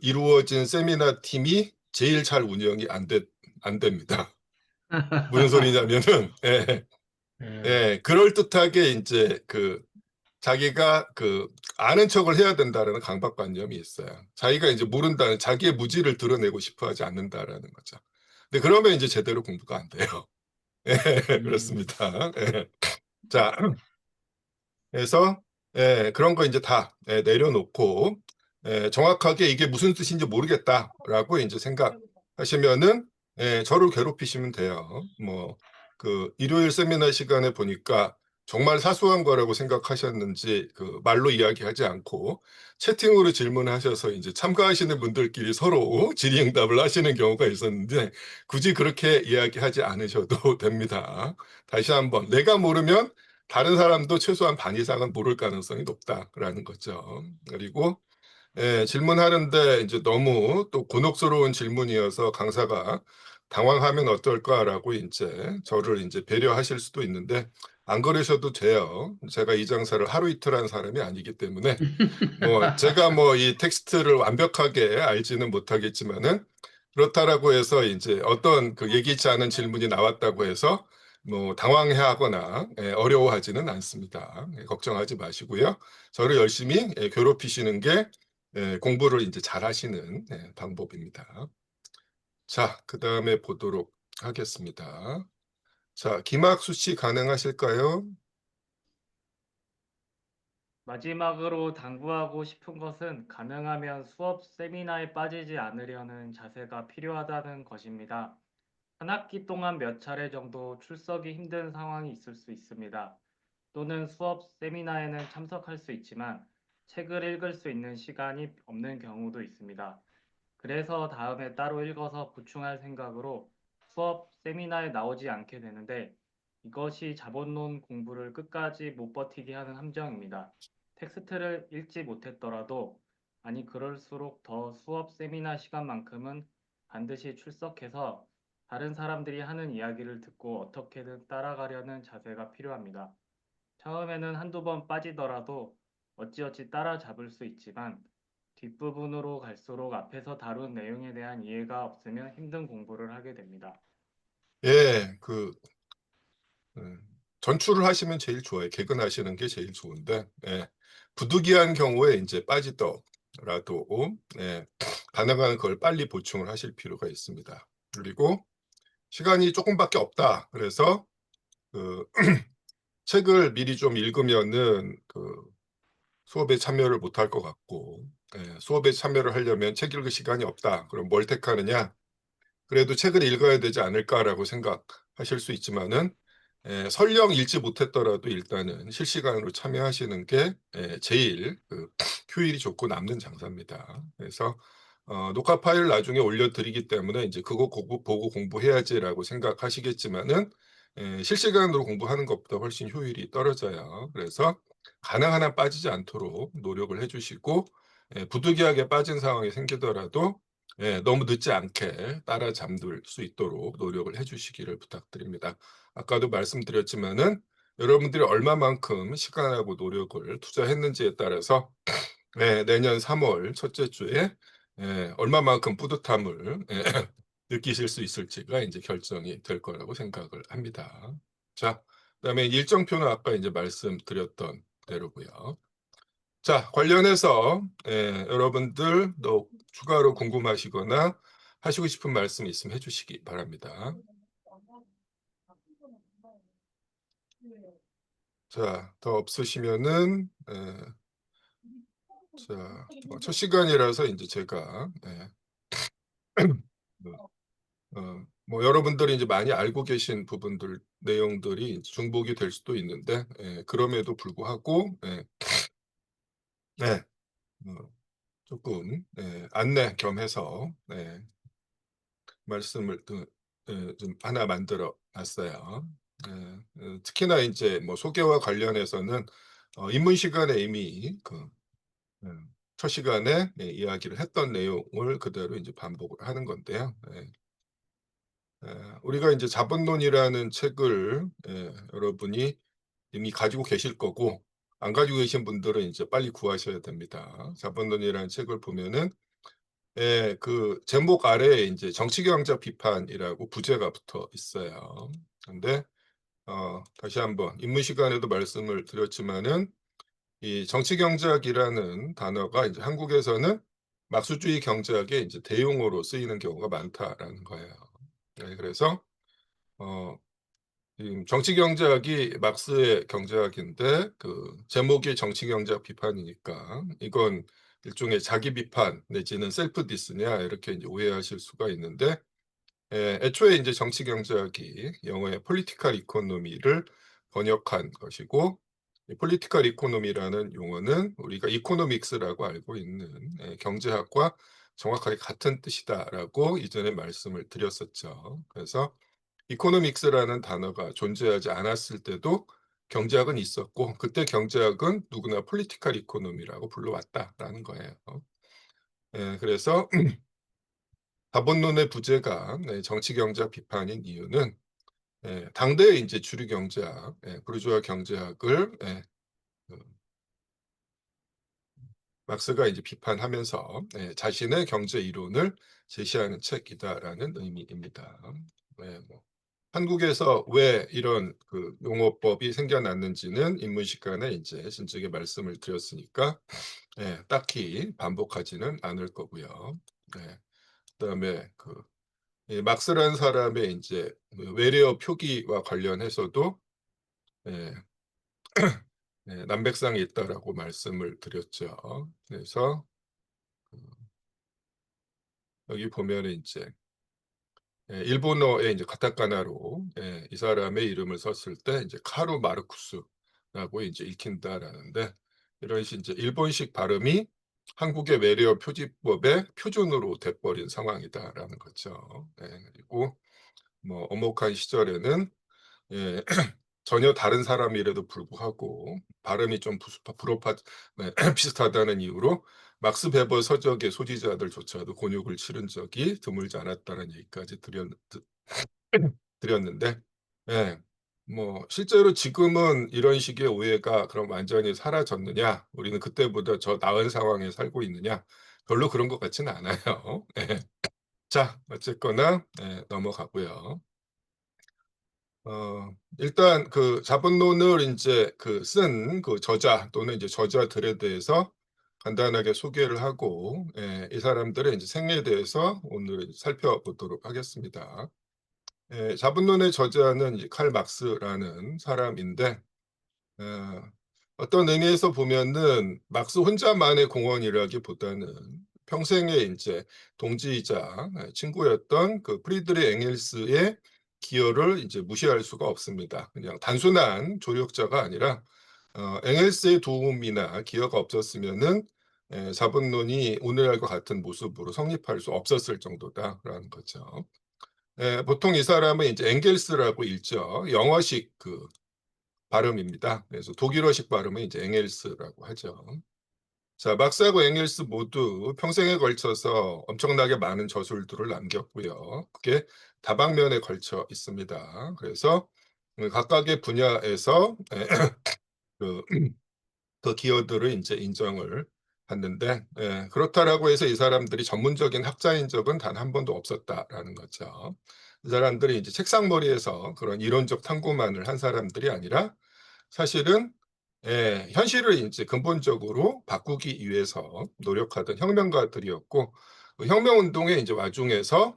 이루어진 세미나 팀이 제일 잘 운영이 안 됩니다. 무슨 소리냐면은 그럴듯하게 이제 자기가 아는 척을 해야 된다라는 강박관념이 있어요. 자기가 이제 모른다는 자기의 무지를 드러내고 싶어 하지 않는다라는 거죠. 근데 그러면 이제 제대로 공부가 안 돼요. 그렇습니다. 자, 그래서 그런 거 이제 다 내려놓고 정확하게 이게 무슨 뜻인지 모르겠다라고 이제 생각하시면은 저를 괴롭히시면 돼요. 뭐 일요일 세미나 시간에 보니까 정말 사소한 거라고 생각하셨는지 말로 이야기하지 않고 채팅으로 질문하셔서 이제 참가하시는 분들끼리 서로 질의응답을 하시는 경우가 있었는데 굳이 그렇게 이야기하지 않으셔도 됩니다. 다시 한번 내가 모르면 다른 사람도 최소한 반 이상은 모를 가능성이 높다라는 거죠. 그리고 질문하는데 이제 너무 또 곤혹스러운 질문이어서 강사가 당황하면 어떨까라고 이제 저를 이제 배려하실 수도 있는데 안 그러셔도 돼요. 제가 이 장사를 하루 이틀 한 사람이 아니기 때문에 뭐 제가 뭐 이 텍스트를 완벽하게 알지는 못하겠지만은 그렇다라고 해서 이제 어떤 예기치 않은 질문이 나왔다고 해서 뭐 당황해하거나 어려워하지는 않습니다. 걱정하지 마시고요. 저를 열심히 괴롭히시는 게 공부를 이제 잘하시는 방법입니다. 자, 그 다음에 보도록 하겠습니다. 자, 김학수 씨 가능하실까요? 마지막으로 당부하고 싶은 것은 가능하면 수업 세미나에 빠지지 않으려는 자세가 필요하다는 것입니다. 한 학기 동안 몇 차례 정도 출석이 힘든 상황이 있을 수 있습니다. 또는 수업 세미나에는 참석할 수 있지만 책을 읽을 수 있는 시간이 없는 경우도 있습니다. 그래서 다음에 따로 읽어서 보충할 생각으로 수업 세미나에 나오지 않게 되는데 이것이 자본론 공부를 끝까지 못 버티게 하는 함정입니다. 텍스트를 읽지 못했더라도 아니 그럴수록 더 수업 세미나 시간만큼은 반드시 출석해서 다른 사람들이 하는 이야기를 듣고 어떻게든 따라가려는 자세가 필요합니다. 처음에는 한두 번 빠지더라도 어찌어찌 따라잡을 수 있지만 뒷부분으로 갈수록 앞에서 다룬 내용에 대한 이해가 없으면 힘든 공부를 하게 됩니다. 예, 전출을 하시면 제일 좋아요. 개근하시는 게 제일 좋은데, 부득이한 경우에 이제 빠지더라도, 가능한 걸 빨리 보충을 하실 필요가 있습니다. 그리고 시간이 조금밖에 없다. 그래서 책을 미리 좀 읽으면은 수업에 참여를 못할 것 같고, 수업에 참여를 하려면 책 읽을 시간이 없다. 그럼 뭘 택하느냐? 그래도 책을 읽어야 되지 않을까라고 생각하실 수 있지만은 설령 읽지 못했더라도 일단은 실시간으로 참여하시는 게 제일 효율이 좋고 남는 장사입니다. 그래서 녹화 파일 나중에 올려드리기 때문에 이제 그거 보고 공부해야지라고 생각하시겠지만은 실시간으로 공부하는 것보다 훨씬 효율이 떨어져요. 그래서 가능한 한 빠지지 않도록 노력을 해주시고 부득이하게 빠진 상황이 생기더라도 너무 늦지 않게 따라잡을 수 있도록 노력을 해주시기를 부탁드립니다. 아까도 말씀드렸지만은 여러분들이 얼마만큼 시간하고 노력을 투자했는지에 따라서 내년 3월 첫째 주에 얼마만큼 뿌듯함을 느끼실 수 있을지가 이제 결정이 될 거라고 생각을 합니다. 자, 그다음에 일정표는 아까 이제 말씀드렸던 대로고요. 자, 관련해서 여러분들 또 추가로 궁금하시거나 하시고 싶은 말씀 있으면 해주시기 바랍니다. 자, 더 없으시면은 자, 첫 시간이라서 이제 제가 뭐 여러분들이 이제 많이 알고 계신 부분들 내용들이 중복이 될 수도 있는데 그럼에도 불구하고 조금 안내 겸해서 말씀을 좀 하나 만들어 놨어요. 특히나 이제 뭐 소개와 관련해서는 입문 시간에 이미 첫 시간에 이야기를 했던 내용을 그대로 이제 반복을 하는 건데요. 우리가 이제 자본론이라는 책을 여러분이 이미 가지고 계실 거고 안 가지고 계신 분들은 이제 빨리 구하셔야 됩니다. 자본론이라는 책을 보면은 그 제목 아래에 이제 정치경제 비판이라고 부제가 붙어 있어요. 근데 다시 한번 입문 시간에도 말씀을 드렸지만은 이 정치경제학이라는 단어가 이제 한국에서는 막수주의 경제학의 이제 대용어로 쓰이는 경우가 많다라는 거예요. 그래서 정치경제학이 막스의 경제학인데 그 제목이 정치경제학 비판이니까 이건 일종의 자기 비판 내지는 셀프 디스냐 이렇게 이제 오해하실 수가 있는데 애초에 이제 정치경제학이 영어의 폴리티컬 이코노미를 번역한 것이고 이 폴리티컬 이코노미라는 용어는 우리가 이코노믹스라고 알고 있는 경제학과 정확하게 같은 뜻이다라고 이전에 말씀을 드렸었죠. 그래서 이코노믹스라는 단어가 존재하지 않았을 때도 경제학은 있었고 그때 경제학은 누구나 폴리티컬 이코노미라고 불러왔다라는 거예요. 그래서 자본론의 부제가 정치 경제학 비판인 이유는 당대의 이제 주류 경제학, 부르주아 경제학을 그 막스가 이제 비판하면서 자신의 경제 이론을 제시하는 책이다라는 의미입니다. 뭐 한국에서 왜 이런 그 용어법이 생겨났는지는 입문 시간에 이제 진즉에 말씀을 드렸으니까 딱히 반복하지는 않을 거고요. 그다음에 그 막스라는 사람의 이제 외래어 표기와 관련해서도 남백상이 있다라고 말씀을 드렸죠. 그래서 여기 보면 이제 일본어에 이제 가타카나로 이 사람의 이름을 썼을 때 이제 카루 마르쿠스라고 이제 읽힌다라는데 이런 이제 일본식 발음이 한국의 외래어 표지법의 표준으로 돼버린 상황이다라는 거죠. 그리고 뭐 어목한 시절에는 전혀 다른 사람이라도 불구하고 발음이 좀 비슷하다는 이유로 막스 베버 서적의 소지자들조차도 곤욕을 치른 적이 드물지 않았다는 얘기까지 드렸는데 뭐 실제로 지금은 이런 식의 오해가 그럼 완전히 사라졌느냐 우리는 그때보다 더 나은 상황에 살고 있느냐 별로 그런 것 같지는 않아요. 자 어쨌거나 넘어가고요. 일단 그 자본론을 인제 쓴 그 저자 또는 이제 저자들에 대해서 간단하게 소개를 하고 이 사람들의 인제 생애에 대해서 오늘 살펴보도록 하겠습니다. 자본론의 저자는 이제 칼 막스라는 사람인데 어 어떤 의미에서 보면은 막스 혼자만의 공헌이라기보다는 평생에 인제 동지이자 친구였던 그 프리드리히 엥겔스의 기여를 이제 무시할 수가 없습니다. 그냥 단순한 조력자가 아니라 엥겔스의 도움이나 기여가 없었으면은 자본론이 오늘날과 같은 모습으로 성립할 수 없었을 정도다라는 거죠. 보통 이 사람은 이제 엥겔스라고 읽죠. 영어식 그 발음입니다. 그래서 독일어식 발음은 이제 엥겔스라고 하죠. 자, 막스하고 엥겔스 모두 평생에 걸쳐서 엄청나게 많은 저술들을 남겼고요. 그게 다방면에 걸쳐 있습니다. 그래서 각각의 분야에서 그 기여들을 이제 인정을 봤는데 그렇다라고 해서 이 사람들이 전문적인 학자인 적은 단 한 번도 없었다라는 거죠. 이 사람들이 이제 책상머리에서 그런 이론적 탐구만을 한 사람들이 아니라 사실은 현실을 이제 근본적으로 바꾸기 위해서 노력하던 혁명가들이었고 그 혁명운동의 이제 와중에서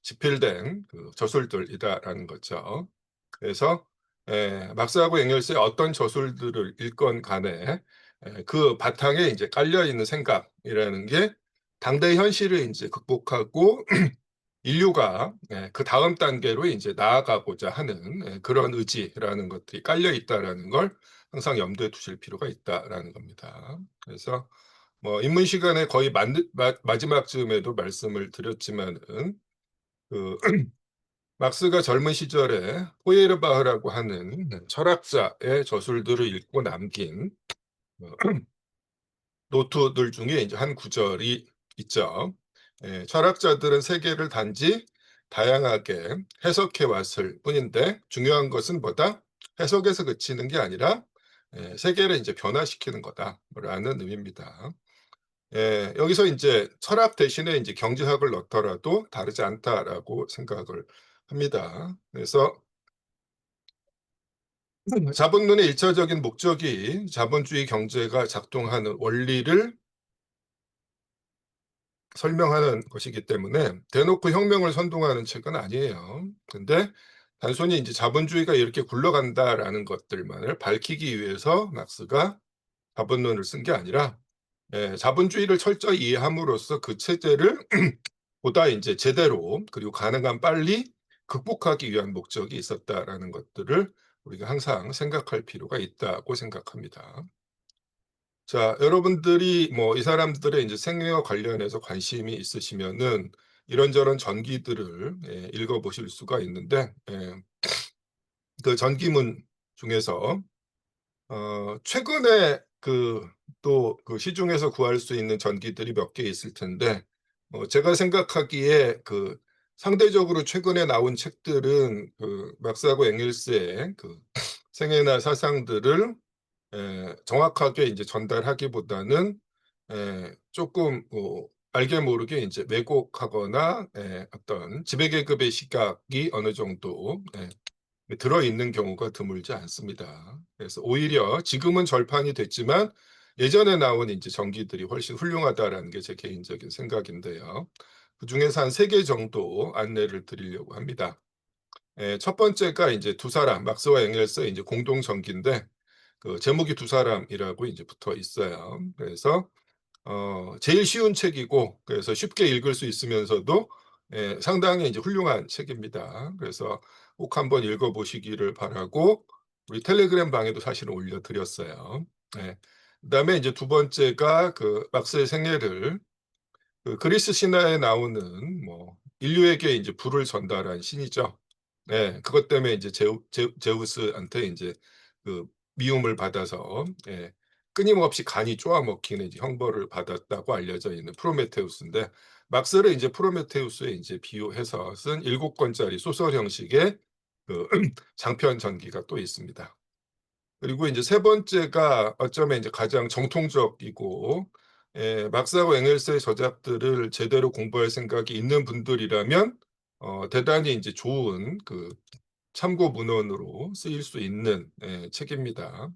집필된 그 저술들이다라는 거죠. 그래서 막스하고 앵겔스의 어떤 저술들을 읽건 간에 그 바탕에 이제 깔려 있는 생각이라는 게 당대 현실을 이제 극복하고 인류가 그 다음 단계로 이제 나아가고자 하는 그런 의지라는 것들이 깔려 있다라는 걸 항상 염두에 두실 필요가 있다라는 겁니다. 그래서 뭐 입문 시간에 거의 마지막쯤에도 말씀을 드렸지만은 그 막스가 젊은 시절에 호예르바흐라고 하는 철학자의 저술들을 읽고 남긴 노트들 중에 이제 한 구절이 있죠. 철학자들은 세계를 단지 다양하게 해석해 왔을 뿐인데 중요한 것은 뭐다? 해석에서 그치는 게 아니라 세계를 이제 변화시키는 거다라는 의미입니다. 여기서 이제 철학 대신에 이제 경제학을 넣더라도 다르지 않다라고 생각을 합니다. 그래서 자본론의 일차적인 목적이 자본주의 경제가 작동하는 원리를 설명하는 것이기 때문에 대놓고 혁명을 선동하는 책은 아니에요. 근데 단순히 이제 자본주의가 이렇게 굴러간다라는 것들만을 밝히기 위해서 막스가 자본론을 쓴 게 아니라 자본주의를 철저히 이해함으로써 그 체제를 보다 이제 제대로 그리고 가능한 빨리 극복하기 위한 목적이 있었다라는 것들을 우리가 항상 생각할 필요가 있다고 생각합니다. 자, 여러분들이 뭐 이 사람들의 이제 생애와 관련해서 관심이 있으시면은 이런저런 전기들을 읽어보실 수가 있는데 그 전기문 중에서 최근에 또 그 시중에서 구할 수 있는 전기들이 몇 개 있을 텐데 제가 생각하기에 그 상대적으로 최근에 나온 책들은 그 막스하고 앵겔스의 그 생애나 사상들을 정확하게 이제 전달하기보다는 조금 뭐 알게 모르게 이제 왜곡하거나 어떤 지배계급의 시각이 어느 정도 들어있는 경우가 드물지 않습니다. 그래서 오히려 지금은 절판이 됐지만 예전에 나온 이제 전기들이 훨씬 훌륭하다라는 게 제 개인적인 생각인데요. 그중에서 한 3개 정도 안내를 드리려고 합니다. 첫 번째가 이제 두 사람, 막스와 앵겔스의 이제 공동 전기인데 그 제목이 두 사람이라고 이제 붙어 있어요. 그래서 제일 쉬운 책이고 그래서 쉽게 읽을 수 있으면서도 상당히 이제 훌륭한 책입니다. 그래서 꼭 한번 읽어보시기를 바라고 우리 텔레그램 방에도 사실은 올려드렸어요. 그다음에 이제 두 번째가 그 막스의 생애를 그 그리스 신화에 나오는 뭐 인류에게 이제 불을 전달한 신이죠. 그것 때문에 이제 제우스한테 이제 그 미움을 받아서 끊임없이 간이 쪼아먹히는 이제 형벌을 받았다고 알려져 있는 프로메테우스인데 막스를 이제 프로메테우스에 이제 비유해서 쓴 7권짜리 소설 형식의 그 장편 전기가 또 있습니다. 그리고 이제 세 번째가 어쩌면 이제 가장 정통적이고 막스하고 앵겔스의 저작들을 제대로 공부할 생각이 있는 분들이라면 대단히 이제 좋은 그 참고 문헌으로 쓰일 수 있는 책입니다.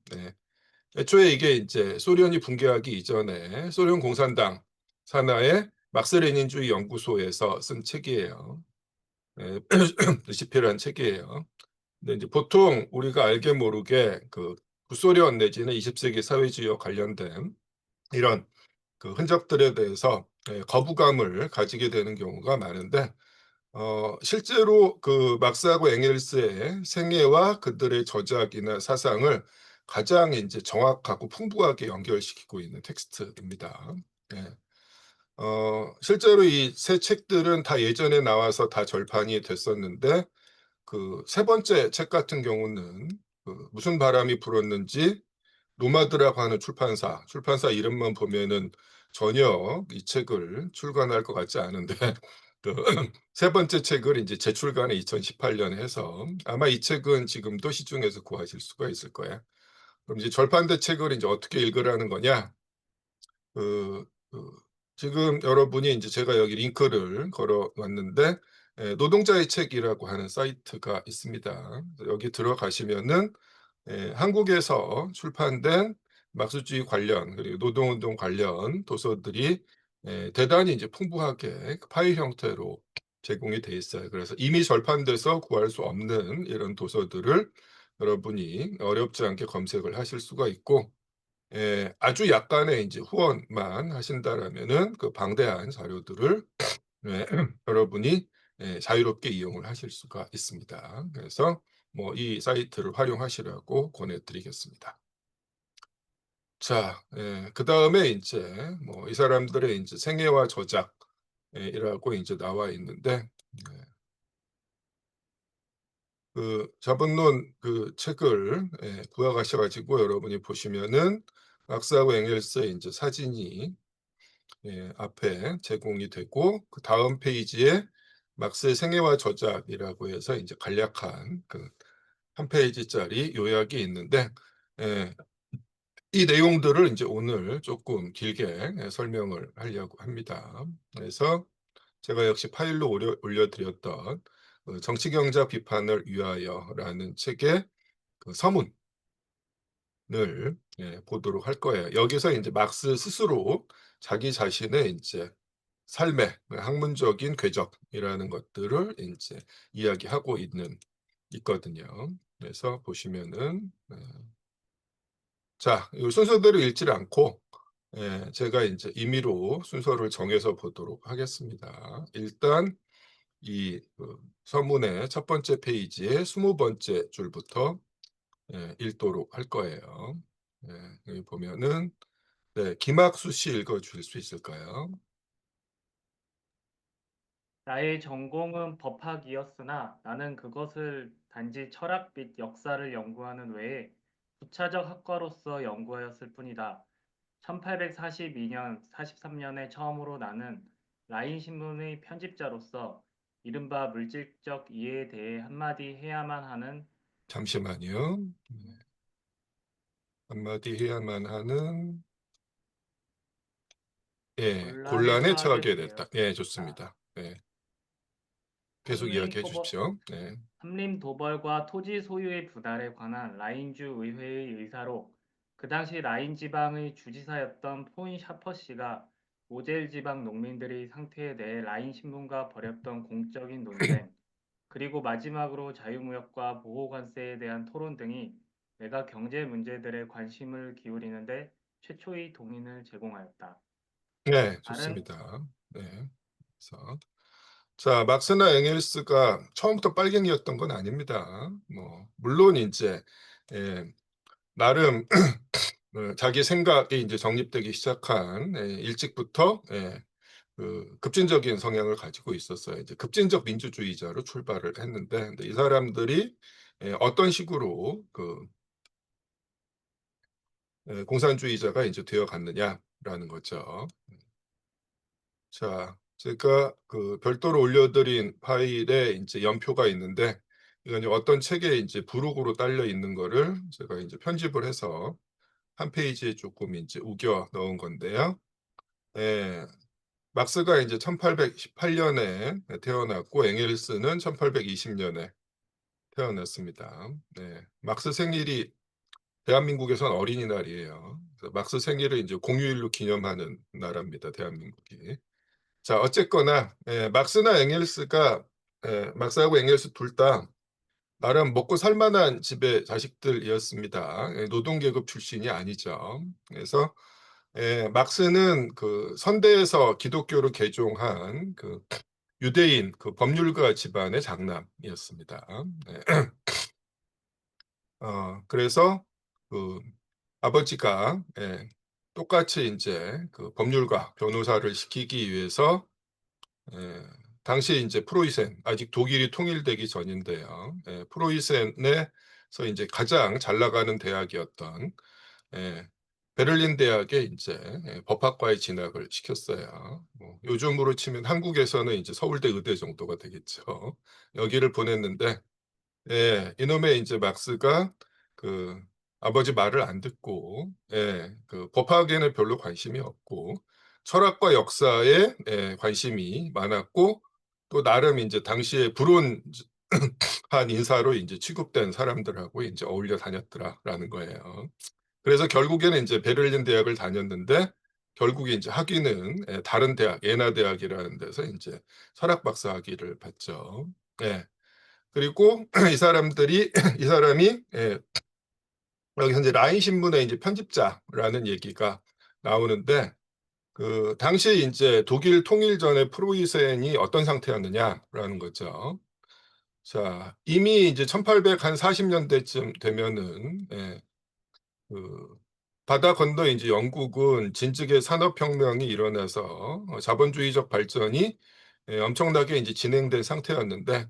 애초에 이게 이제 소련이 붕괴하기 이전에 소련 공산당 산하의 막스 레닌주의 연구소에서 쓴 책이에요. 집필한 책이에요. 근데 이제 보통 우리가 알게 모르게 그 구소련 내지는 20세기 사회주의와 관련된 이런 그 흔적들에 대해서 거부감을 가지게 되는 경우가 많은데 실제로 그 막스하고 앵겔스의 생애와 그들의 저작이나 사상을 가장 이제 정확하고 풍부하게 연결시키고 있는 텍스트입니다. 실제로 이 세 책들은 다 예전에 나와서 다 절판이 됐었는데 그 세 번째 책 같은 경우는 그 무슨 바람이 불었는지 노마드라고 하는 출판사 이름만 보면은 전혀 이 책을 출간할 것 같지 않은데 그 세 번째 책을 이제 재출간에 2018년에 해서 아마 이 책은 지금도 시중에서 구하실 수가 있을 거예요. 그럼 이제 절판된 책을 이제 어떻게 읽으라는 거냐? 지금 여러분이 이제 제가 여기 링크를 걸어 놨는데 노동자의 책이라고 하는 사이트가 있습니다. 여기 들어가시면은 한국에서 출판된 막스주의 관련 그리고 노동운동 관련 도서들이 대단히 이제 풍부하게 파일 형태로 제공이 돼 있어요. 그래서 이미 절판돼서 구할 수 없는 이런 도서들을 여러분이 어렵지 않게 검색을 하실 수가 있고, 아주 약간의 이제 후원만 하신다라면은 그 방대한 자료들을 여러분이 자유롭게 이용을 하실 수가 있습니다. 그래서 뭐 이 사이트를 활용하시라고 권해드리겠습니다. 자, 그다음에 인제 뭐 이 사람들의 인제 생애와 저작 이라고 인제 나와 있는데, 그 자본론 그 책을 구해가셔 가지고 여러분이 보시면은 막스하고 앵겔스의 인제 사진이 앞에 제공이 되고, 그다음 페이지에 막스의 생애와 저작이라고 해서 인제 간략한 그 한 페이지짜리 요약이 있는데, 예 이 내용들을 인제 오늘 쪼끔 길게 설명을 하려고 합니다. 그래서 제가 역시 파일로 올려 드렸던 그 정치경제학 비판을 위하여라는 책의 그 서문을 보도록 할 거예요. 여기서 인제 막스 스스로 자기 자신의 인제 삶의 학문적인 궤적이라는 것들을 인제 이야기하고 있거든요. 그래서 보시면은 자, 이 순서대로 읽지를 않고 제가 인제 임의로 순서를 정해서 보도록 하겠습니다. 일단 이 서문의 첫 번째 페이지의 20번째 줄부터 읽도록 할 거예요. 여기 보면은 김학수 씨 읽어 주실 수 있을까요? 나의 전공은 법학이었으나 나는 그것을 단지 철학 및 역사를 연구하는 외에 부차적 학과로서 연구하였을 뿐이다. 1842년, 43년에 처음으로 나는 라인 신문의 편집자로서 이른바 물질적 이해에 대해 한마디 해야만 하는 잠시만요. 한마디 해야만 하는 곤란에 곤란에 처하게 처하게 됐다. 되었다. 좋습니다. 계속 이야기해 주십시오. 삼림 도벌과 토지 소유의 분할에 관한 라인주 의회의 의사로 그 당시 라인 지방의 주지사였던 폰 샤퍼 씨가 모젤 지방 농민들의 상태에 대해 라인 신문과 벌였던 공적인 논쟁, 그리고 마지막으로 자유무역과 보호관세에 대한 토론 등이 내가 경제 문제들에 관심을 기울이는데 최초의 동인을 제공하였다. 다른 좋습니다. 그래서 자, 막스나 앵겔스가 처음부터 빨갱이였던 건 아닙니다. 뭐 물론 인제 나름 자기 생각이 인제 정립되기 시작한 일찍부터 그 급진적인 성향을 가지고 있었어요. 이제 급진적 민주주의자로 출발을 했는데, 근데 이 사람들이 어떤 식으로 그 공산주의자가 인제 되어 갔느냐라는 거죠. 자, 제가 그 별도로 올려드린 파일에 인제 연표가 있는데, 이건 이제 어떤 책에 인제 부록으로 딸려 있는 거를 제가 인제 편집을 해서 한 페이지에 쪼끔 인제 우겨 넣은 건데요. 막스가 인제 1818년에 태어났고 앵겔스는 1820년에 태어났습니다. 막스 생일이 대한민국에선 어린이날이에요. 그래서 막스 생일을 인제 공휴일로 기념하는 나라입니다, 대한민국이. 자, 어쨌거나 막스나 앵겔스가 막스하고 앵겔스 둘 다 나름 먹고 살 만한 집의 자식들이었습니다. 노동계급 출신이 아니죠. 그래서 막스는 그 선대에서 기독교를 개종한 그 유대인 그 법률가 집안의 장남이었습니다. 그래서 그 아버지가 똑같이 인제 그 법률가, 변호사를 시키기 위해서 당시에 인제 프로이센, 아직 독일이 통일되기 전인데요. 프로이센에서 인제 가장 잘 나가는 대학이었던 베를린 대학에 인제 법학과에 진학을 시켰어요. 뭐 요즘으로 치면 한국에서는 인제 서울대 의대 정도가 되겠죠. 여기를 보냈는데, 이놈의 인제 막스가 그 아버지 말을 안 듣고, 예, 그 법학에는 별로 관심이 없고, 철학과 역사에 관심이 많았고, 또 나름 이제 당시에 불온한 인사로 이제 취급된 사람들하고 이제 어울려 다녔더라라는 거예요. 그래서 결국에는 이제 베를린 대학을 다녔는데, 결국에 이제 학위는 다른 대학, 예나 대학이라는 데서 이제 철학 박사 학위를 받죠. 예. 그리고 이 사람이 여기 현재 라인 신문의 이제 편집자라는 얘기가 나오는데, 그 당시 이제 독일 통일 전에 프로이센이 어떤 상태였느냐라는 거죠. 자, 이미 이제 1840년대쯤 되면은 그 바다 건너 이제 영국은 진즉의 산업혁명이 일어나서 자본주의적 발전이 엄청나게 이제 진행된 상태였는데,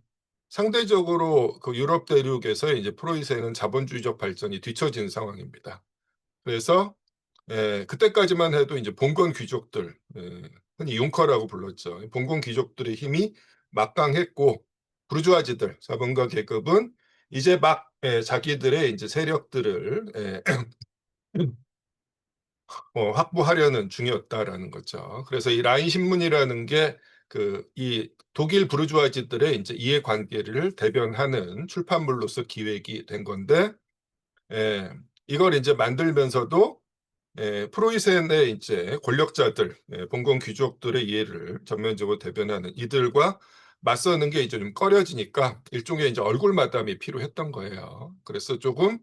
상대적으로 그 유럽 대륙에서 이제 프로이센은 자본주의적 발전이 뒤처진 상황입니다. 그래서 그때까지만 해도 이제 봉건 귀족들, 흔히 융커라고 불렀죠. 봉건 귀족들의 힘이 막강했고, 부르주아지들, 자본가 계급은 이제 막 자기들의 이제 세력들을 확보하려는 중이었다라는 거죠. 그래서 이 라인 신문이라는 게 그 이 독일 부르주아지들의 이제 이해관계를 대변하는 출판물로서 기획이 된 건데, 이걸 이제 만들면서도 프로이센의 이제 권력자들, 봉건 귀족들의 이해를 전면적으로 대변하는 이들과 맞서는 게 이제 좀 꺼려지니까 일종의 이제 얼굴 마담이 필요했던 거예요. 그래서 조금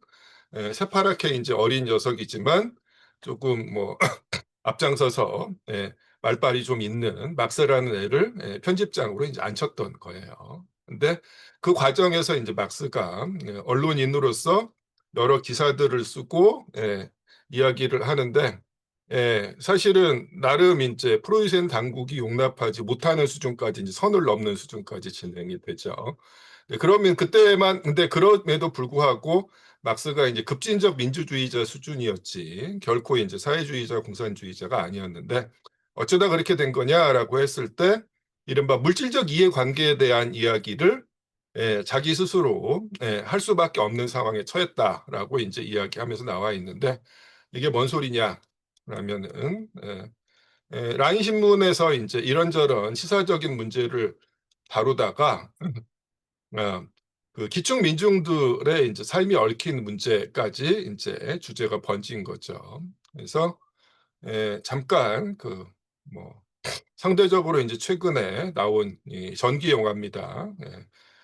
새파랗게 이제 어린 녀석이지만 조금 뭐 앞장서서 말빨이 좀 있는 막스라는 애를 편집장으로 이제 앉혔던 거예요. 근데 그 과정에서 이제 막스가 언론인으로서 여러 기사들을 쓰고 이야기를 하는데, 사실은 나름 이제 프로이센 당국이 용납하지 못하는 수준까지 이제 선을 넘는 수준까지 진행이 되죠. 그러면 그때만, 근데 그럼에도 불구하고 막스가 이제 급진적 민주주의자 수준이었지 결코 이제 사회주의자 공산주의자가 아니었는데, 어쩌다 그렇게 된 거냐라고 했을 때 이른바 물질적 이해관계에 대한 이야기를 자기 스스로 할 수밖에 없는 상황에 처했다라고 이제 이야기하면서 나와 있는데, 이게 뭔 소리냐 라면은 라인 신문에서 이제 이런저런 시사적인 문제를 다루다가 어, 그 기축 민중들의 이제 삶이 얽힌 문제까지 이제 주제가 번진 거죠. 그래서 잠깐 그 뭐 상대적으로 이제 최근에 나온 이 전기 영화입니다.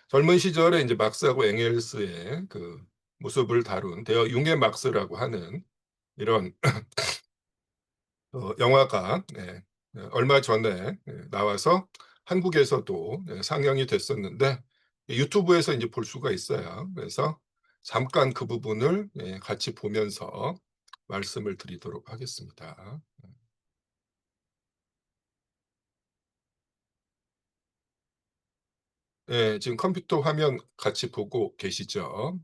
젊은 시절에 이제 막스하고 엥겔스의 그 모습을 다룬 대어 융의 막스라고 하는 이런 영화가 얼마 전에 나와서 한국에서도 상영이 됐었는데, 유튜브에서 이제 볼 수가 있어요. 그래서 잠깐 그 부분을 같이 보면서 말씀을 드리도록 하겠습니다. 지금 컴퓨터 화면 같이 보고 계시죠?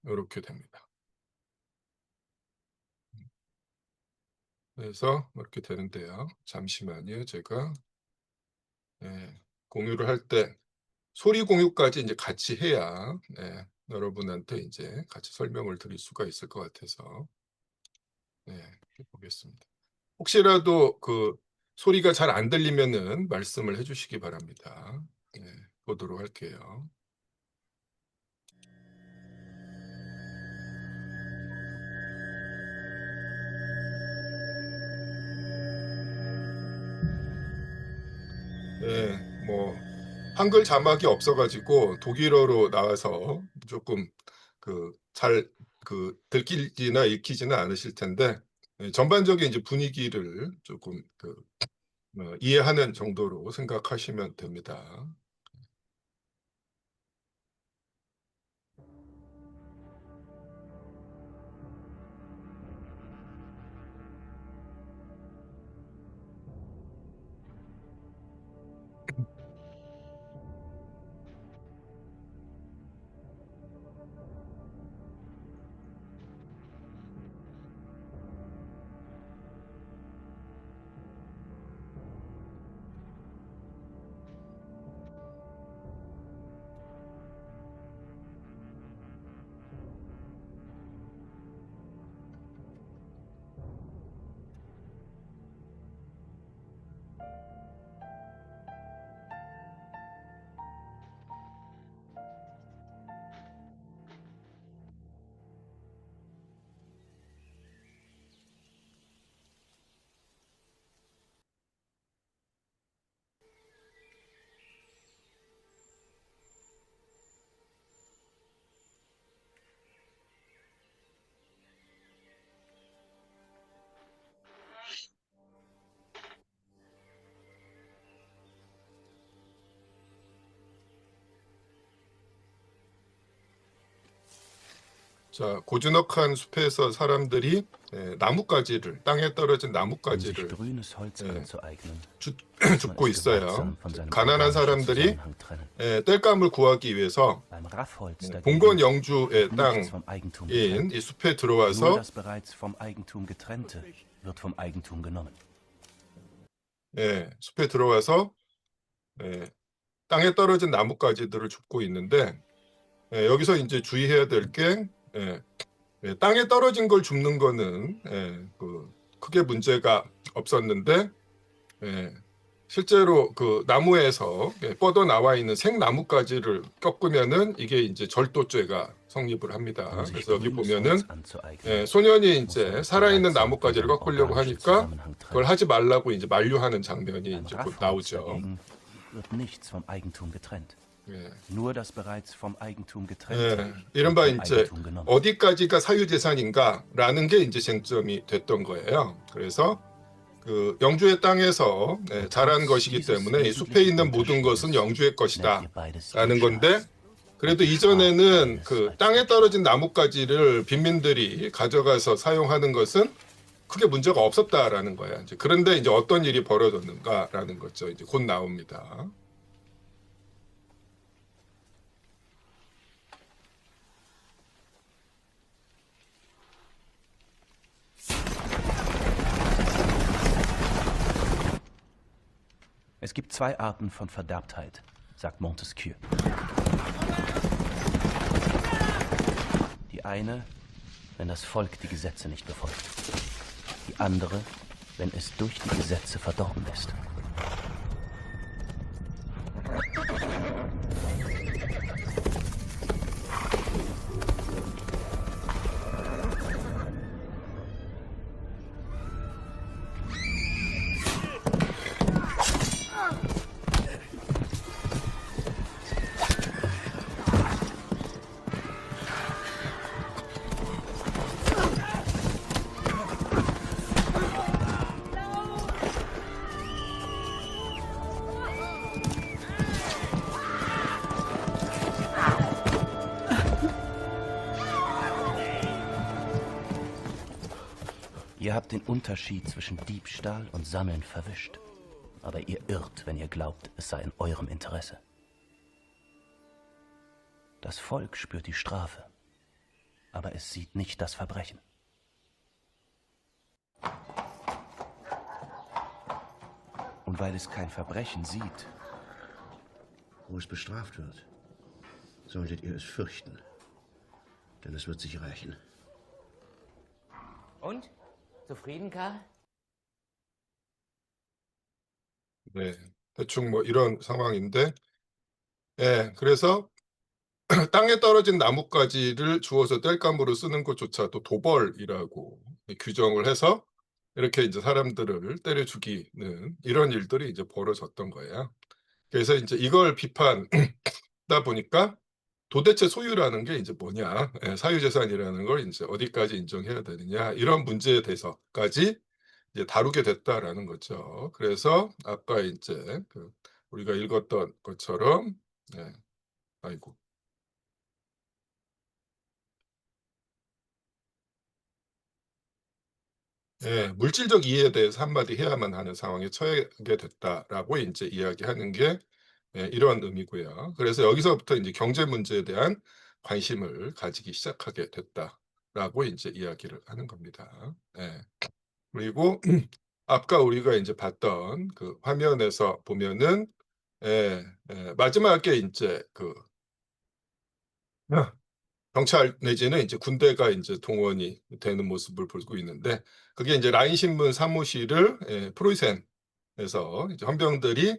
이렇게 됩니다. 그래서 이렇게 되는데요. 잠시만요. 제가 공유를 할 때 소리 공유까지 이제 같이 해야 여러분한테 이제 같이 설명을 드릴 수가 있을 것 같아서 이렇게 보겠습니다. 혹시라도 그 소리가 잘 안 들리면은 말씀을 해주시기 바랍니다. 보도록 할게요. 뭐 한글 자막이 없어가지고 독일어로 나와서 조금 그 잘 그 들키지나 읽히지는 않으실 텐데, 전반적인 이제 분위기를 조금 그 이해하는 정도로 생각하시면 됩니다. 자, 고즈넉한 숲에서 사람들이 나뭇가지를, 땅에 떨어진 Um sich 나뭇가지를 grünes Holz anzueignen, 줍고 muss man es 있어요. gewaltsam von seinem 가난한 organischen 사람들이 Zusammenhang trennen. 뗄감을 구하기 위해서 Beim Raffholz 봉건 dagegen 영주의 wird nichts vom 땅인 Eigentum getrennt. 이 숲에 Nur 들어와서 das bereits vom Eigentum getrennte wird vom Eigentum genommen. 숲에 들어와서 땅에 떨어진 나뭇가지들을 줍고 있는데 여기서 이제 주의해야 될 게 땅에 떨어진 걸 줍는 거는 크게 문제가 없었는데 실제로 그 나무에서 뻗어 나와 있는 생나뭇가지를 꺾으면은 이게 이제 절도죄가 성립을 합니다. Um sich 그래서 여기 grünes 보면은 Holz anzueignen, 소년이 muss man 이제 es 살아있는 gewaltsam von 나뭇가지를 seinem 꺾으려고 organischen 하니까 Zusammenhang 그걸 trennen. 하지 말라고 이제 만류하는 장면이 Beim 이제 곧 Raffholz 나오죠. dagegen wird nichts vom Eigentum getrennt. 예. Nur das bereits vom Eigentum getrennte wird 이른바 vom 이제 Eigentum genommen. 어디까지가 사유재산인가라는 게 이제 쟁점이 됐던 거예요. 그래서 그 영주의 땅에서 자란 것이기 때문에 이 숲에 있는 모든 것은 영주의 것이다 라는 건데, 그래도 이전에는 그 땅에 떨어진 나뭇가지를 빈민들이 가져가서 사용하는 것은 크게 문제가 없었다라는 거야. 이제 그런데 이제 어떤 일이 벌어졌는가라는 거죠. 이제 곧 나옵니다. Es gibt zwei Arten von Verderbtheit, sagt Montesquieu. Die eine, wenn das Volk die Gesetze nicht befolgt. Die andere, wenn es durch die Gesetze verdorben ist. Ihr habt den Unterschied zwischen Diebstahl und Sammeln verwischt. Aber ihr irrt, wenn ihr glaubt, es sei in eurem Interesse. Das Volk spürt die Strafe, aber es sieht nicht das Verbrechen. Und weil es kein Verbrechen sieht, Wo es bestraft wird, solltet ihr es fürchten, denn es wird sich rächen. Und? Zufrieden, Karl? 네, 대충 뭐 이런 상황인데, 그래서 땅에 떨어진 나뭇가지를 주워서 땔감으로 쓰는 것조차도 도벌이라고 규정을 해서 이렇게 이제 사람들을 때려 죽이는 이런 일들이 이제 벌어졌던 거예요. 그래서 이제 이걸 비판하다 보니까 도대체 소유라는 게 이제 뭐냐, 사유재산이라는 걸 이제 어디까지 인정해야 되느냐, 이런 문제에 대해서까지 이제 다루게 됐다라는 거죠. 그래서 아까 이제 우리가 읽었던 것처럼, 아이고. 물질적 이해에 대해서 한마디 해야만 하는 상황에 처하게 됐다라고 이제 이야기하는 게 이런 의미고요. 그래서 여기서부터 이제 경제 문제에 대한 관심을 가지기 시작하게 됐다라고 이제 이야기를 하는 겁니다. 그리고 아까 우리가 이제 봤던 그 화면에서 보면은 마지막에 이제 그 경찰 내지는 이제 군대가 이제 동원이 되는 모습을 보고 있는데, 그게 이제 라인 신문 사무실을 프로이센에서 이제 헌병들이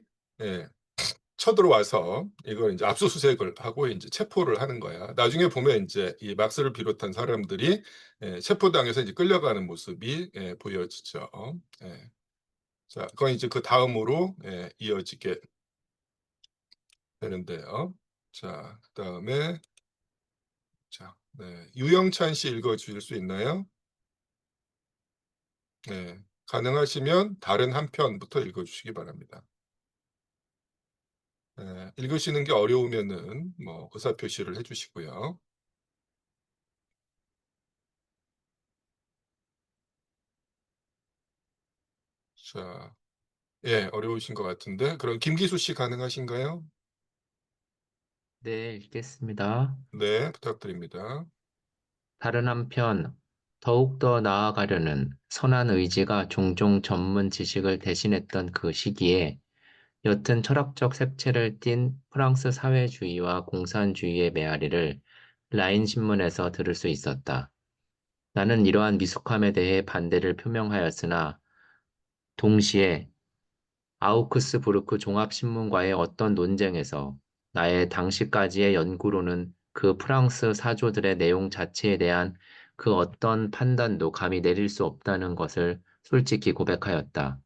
쳐들어와서 이걸 이제 압수수색을 하고 이제 체포를 하는 거야. 나중에 보면 이제 이 막스를 비롯한 사람들이 체포당해서 이제 끌려가는 모습이 보여지죠. 자, 그건 이제 그 다음으로 이어지게 되는데요. 자, 그다음에 자, 유영찬 씨 읽어주실 수 있나요? 가능하시면 다른 한 편부터 읽어주시기 바랍니다. 읽으시는 게 어려우면은 뭐 의사표시를 해주시고요. 자, 예, 어려우신 것 같은데 그럼 김기수 씨 가능하신가요? 네, 읽겠습니다. 네, 부탁드립니다. 다른 한편, 더욱더 나아가려는 선한 의지가 종종 전문 지식을 대신했던 그 시기에 옅은 철학적 색채를 띤 프랑스 사회주의와 공산주의의 메아리를 라인 신문에서 들을 수 있었다. 나는 이러한 미숙함에 대해 반대를 표명하였으나 동시에 아우크스부르크 종합신문과의 어떤 논쟁에서 나의 당시까지의 연구로는 그 프랑스 사조들의 내용 자체에 대한 그 어떤 판단도 감히 내릴 수 없다는 것을 솔직히 고백하였다.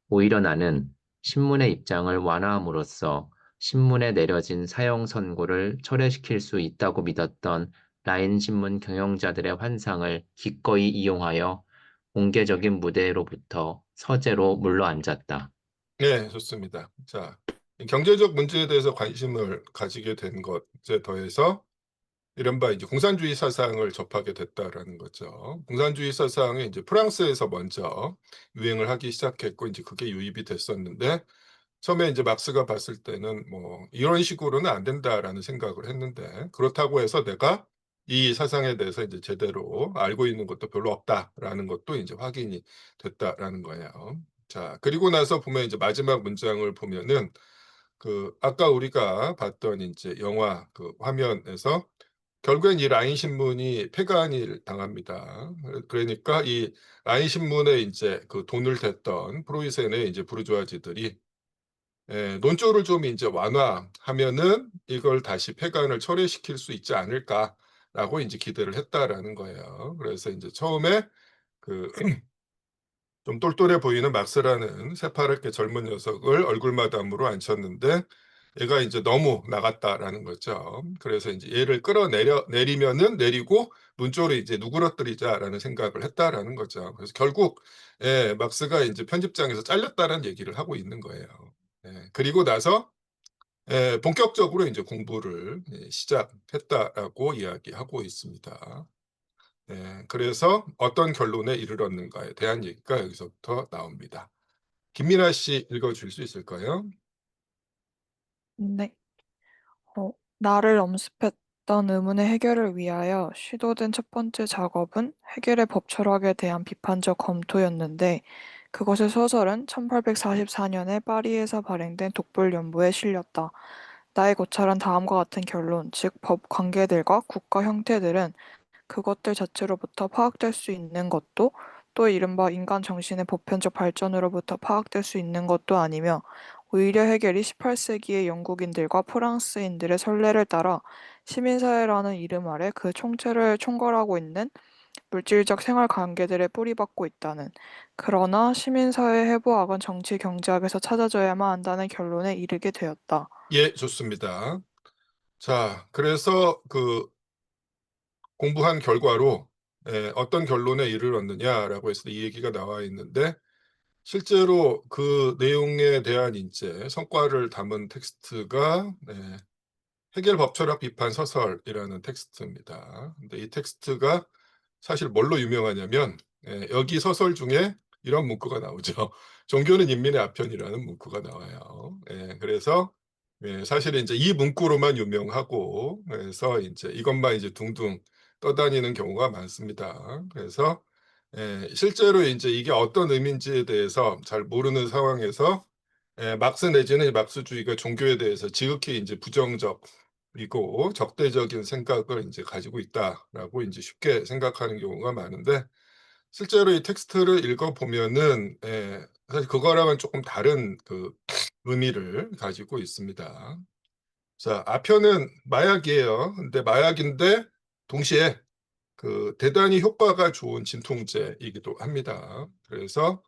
오히려 나는 신문의 입장을 완화함으로써 신문에 내려진 사형 선고를 철회시킬 수 있다고 믿었던 라인 신문 경영자들의 환상을 기꺼이 이용하여 공개적인 무대로부터 서재로 물러앉았다. 네, 좋습니다. 자, 경제적 문제에 대해서 관심을 가지게 된 것에 더해서 이른바 이제 공산주의 사상을 접하게 됐다라는 거죠. 공산주의 사상이 이제 프랑스에서 먼저 유행을 하기 시작했고 이제 그게 유입이 됐었는데 처음에 이제 막스가 봤을 때는 뭐 이런 식으로는 안 된다라는 생각을 했는데 그렇다고 해서 내가 이 사상에 대해서 이제 제대로 알고 있는 것도 별로 없다라는 것도 이제 확인이 됐다라는 거예요. 자, 그리고 나서 보면 이제 마지막 문장을 보면은 그 아까 우리가 봤던 이제 영화 그 화면에서 결국엔 이 라인 신문이 폐간을 당합니다. 그러니까 이 라인 신문에 이제 그 돈을 댔던 프로이센의 이제 부르주아지들이 논조를 좀 이제 완화하면은 이걸 다시 폐간을 철회시킬 수 있지 않을까라고 이제 기대를 했다라는 거예요. 그래서 이제 처음에 그 좀 똘똘해 보이는 막스라는 새파랗게 젊은 녀석을 얼굴마담으로 앉혔는데 얘가 이제 너무 나갔다라는 거죠. 그래서 이제 얘를 내리면은 내리고 문조를 이제 누그러뜨리자라는 생각을 했다라는 거죠. 그래서 결국 막스가 이제 편집장에서 잘렸다는 얘기를 하고 있는 거예요. 그리고 나서 본격적으로 이제 공부를 시작했다라고 이야기하고 있습니다. 그래서 어떤 결론에 이르렀는가에 대한 얘기가 여기서부터 나옵니다. 김민아 씨 읽어줄 수 있을까요? 네. 나를 엄습했던 의문의 해결을 위하여 시도된 첫 번째 작업은 해결의 법 철학에 대한 비판적 검토였는데 그것의 소설은 1844년에 파리에서 발행된 독불연부에 실렸다. 나의 고찰은 다음과 같은 결론, 즉 법 관계들과 국가 형태들은 그것들 자체로부터 파악될 수 있는 것도 또 이른바 인간 정신의 보편적 발전으로부터 파악될 수 있는 것도 아니며 오히려 해결이 18세기의 영국인들과 프랑스인들의 선례를 따라 시민사회라는 이름 아래 그 총체를 총괄하고 있는 물질적 생활 관계들에 뿌리박고 있다는, 그러나 시민사회 해부학은 정치 경제학에서 찾아져야만 한다는 결론에 이르게 되었다. 예, 좋습니다. 자, 그래서 그 공부한 결과로 어떤 결론에 이르렀느냐라고 해서 이 얘기가 나와 있는데 실제로 그 내용에 대한 이제 성과를 담은 텍스트가 해결 법철학 비판 서설이라는 텍스트입니다. 근데 이 텍스트가 사실 뭘로 유명하냐면 여기 서설 중에 이런 문구가 나오죠. 종교는 인민의 아편이라는 문구가 나와요. 그래서 사실 이제 이 문구로만 유명하고 그래서 이제 이것만 이제 둥둥 떠다니는 경우가 많습니다. 그래서 실제로 이제 이게 어떤 의미인지에 대해서 잘 모르는 상황에서 막스 내지는 막스주의가 종교에 대해서 지극히 이제 부정적이고 적대적인 생각을 이제 가지고 있다라고 이제 쉽게 생각하는 경우가 많은데 실제로 이 텍스트를 읽어보면은 사실 그거랑은 조금 다른 그 의미를 가지고 있습니다. 자, 아편은 마약이에요. 근데 마약인데 동시에 그 대단히 효과가 좋은 진통제이기도 합니다. 그래서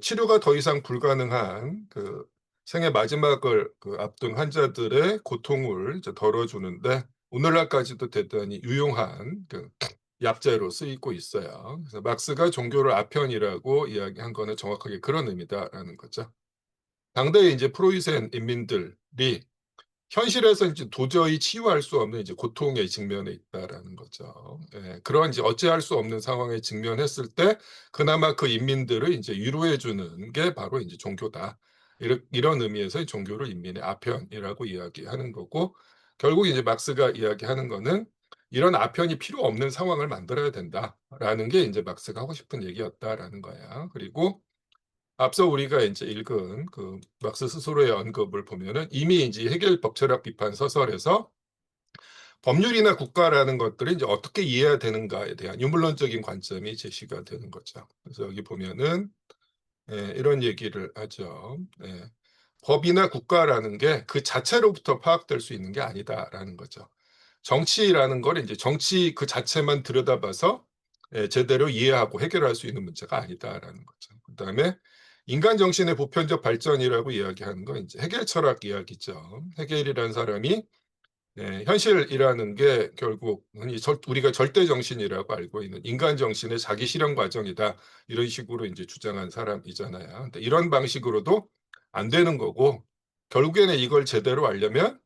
치료가 더 이상 불가능한 그 생의 마지막을 그 앞둔 환자들의 고통을 이제 덜어주는데 오늘날까지도 대단히 유용한 그 약재로 쓰이고 있어요. 그래서 막스가 종교를 아편이라고 이야기한 거는 정확하게 그런 의미다라는 거죠. 당대의 이제 프로이센 인민들이 현실에서 이제 도저히 치유할 수 없는 이제 고통에 직면해 있다라는 거죠. 예, 그런 이제 어찌할 수 없는 상황에 직면했을 때 그나마 그 인민들을 이제 위로해 주는 게 바로 이제 종교다. 이런 의미에서 종교를 인민의 아편이라고 이야기하는 거고, 결국 이제 막스가 이야기하는 거는 이런 아편이 필요 없는 상황을 만들어야 된다라는 게 이제 막스가 하고 싶은 얘기였다라는 거야. 그리고 앞서 우리가 이제 읽은 그 막스 스스로의 언급을 보면은 이미 이제 헤겔 법철학 비판 서설에서 법률이나 국가라는 것들이 이제 어떻게 이해해야 되는가에 대한 유물론적인 관점이 제시가 되는 거죠. 그래서 여기 보면은 이런 얘기를 하죠. 법이나 국가라는 게 그 자체로부터 파악될 수 있는 게 아니다라는 거죠. 정치라는 걸 이제 정치 그 자체만 들여다봐서 제대로 이해하고 해결할 수 있는 문제가 아니다라는 거죠. 그다음에 인간 정신의 보편적 발전이라고 이야기하는 건 이제 헤겔 철학 이야기죠. 헤겔이라는 사람이 현실이라는 게 결국 흔히 우리가 절대 정신이라고 알고 있는 인간 정신의 자기 실현 과정이다. 이런 식으로 이제 주장한 사람이잖아요. 근데 이런 방식으로도 안 되는 거고, 결국에는 이걸 제대로 알려면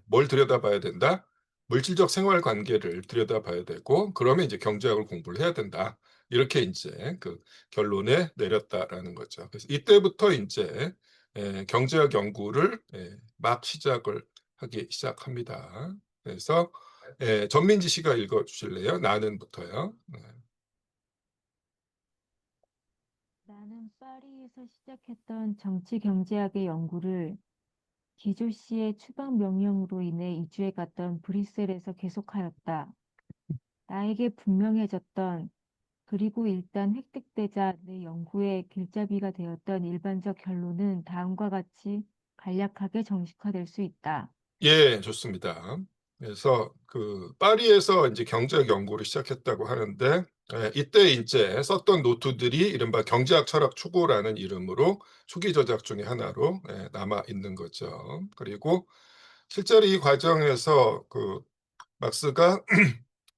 뭘 들여다봐야 된다? 물질적 생활 관계를 들여다봐야 되고, 그러면 이제 경제학을 공부를 해야 된다. 이렇게 이제 그 결론에 내렸다라는 거죠. 그래서 이때부터 이제 경제학 연구를 막 시작을 하기 시작합니다. 그래서 전민지 씨가 읽어 주실래요? 나는부터요. 나는 파리에서 시작했던 정치 경제학의 연구를 기조 씨의 추방 명령으로 인해 이주해 갔던 브뤼셀에서 계속하였다. 나에게 분명해졌던, 그리고 일단 획득되자 내 연구의 길잡이가 되었던 일반적 결론은 다음과 같이 간략하게 정식화될 수 있다. 예, 좋습니다. 그래서 그 파리에서 이제 경제학 연구를 시작했다고 하는데, 이때 이제 썼던 노트들이 이른바 경제학 철학 추구라는 이름으로 초기 저작 중에 하나로 남아 있는 거죠. 그리고 실제로 이 과정에서 그 막스가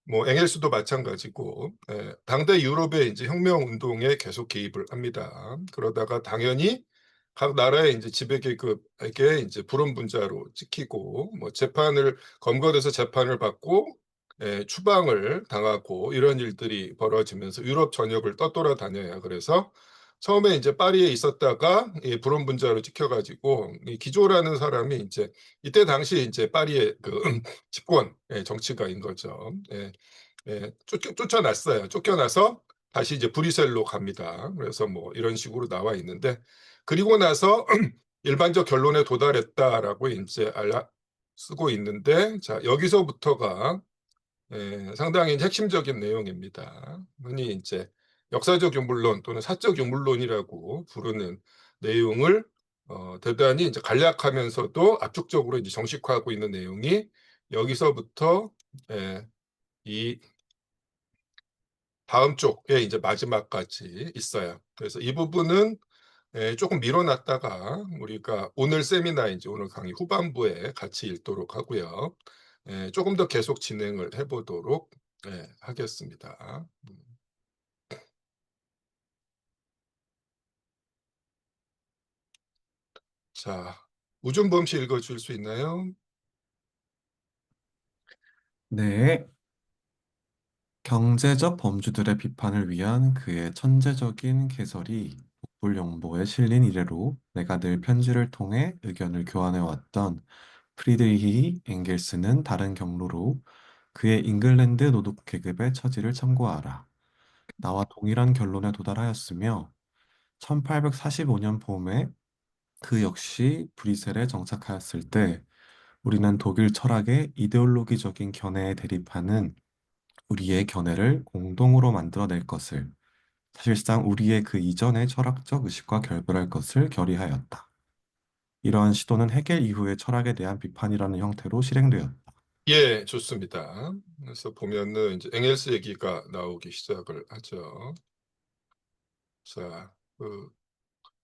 뭐 엥겔스도 마찬가지고 당대 유럽의 이제 혁명 운동에 계속 개입을 합니다. 그러다가 당연히 각 나라의 이제 지배 계급에게 이제 불온 분자로 찍히고, 뭐 재판을 검거돼서 재판을 받고 추방을 당하고, 이런 일들이 벌어지면서 유럽 전역을 떠돌아다녀요. 그래서 처음에 이제 파리에 있었다가 불온 분자로 찍혀가지고 이 기조라는 사람이 이제 이때 당시 이제 파리의 그 집권 정치가인 거죠. 쫓겨났어요. 쫓겨나서 다시 이제 브뤼셀로 갑니다. 그래서 뭐 이런 식으로 나와 있는데, 그리고 나서 일반적 결론에 도달했다라고 이제 쓰고 있는데, 자, 여기서부터가 상당히 핵심적인 내용입니다. 흔히 이제 역사적 유물론 또는 사적 유물론이라고 부르는 내용을 대단히 이제 간략하면서도 압축적으로 이제 정식화하고 있는 내용이 여기서부터 이 다음 쪽에 이제 마지막까지 있어요. 그래서 이 부분은 조금 미뤄놨다가 우리가 오늘 세미나 이제 오늘 강의 후반부에 같이 읽도록 하고요. 조금 더 계속 진행을 해보도록 하겠습니다. 자, 우준범 씨 읽어줄 수 있나요? 네. 경제적 범주들의 비판을 위한 그의 천재적인 개설이 복불용보에 실린 이래로 내가 늘 편지를 통해 의견을 교환해왔던 프리드리히 엥겔스는 다른 경로로 그의 잉글랜드 노동계급의 처지를 참고하라. 나와 동일한 결론에 도달하였으며 1845년 봄에 그 역시 브뤼셀에 정착하였을 때 우리는 독일 철학의 이데올로기적인 견해에 대립하는 우리의 견해를 공동으로 만들어낼 것을, 사실상 우리의 그 이전의 철학적 의식과 결별할 것을 결의하였다. 이러한 시도는 헤겔 이후의 철학에 대한 비판이라는 형태로 실행되었다. 예, 좋습니다. 그래서 보면은 이제 엥겔스 얘기가 나오기 시작을 하죠. 자,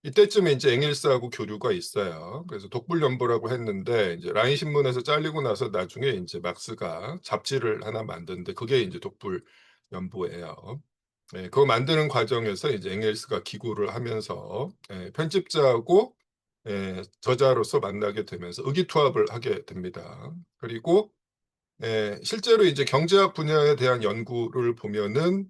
이때쯤에 이제 엥겔스하고 교류가 있어요. 그래서 독불연보라고 했는데 이제 라인 신문에서 잘리고 나서 나중에 이제 막스가 잡지를 하나 만드는데 그게 이제 독불연보예요. 그거 만드는 과정에서 이제 엥겔스가 기고를 하면서 편집자하고 저자로서 만나게 되면서 의기투합을 하게 됩니다. 그리고 실제로 이제 경제학 분야에 대한 연구를 보면은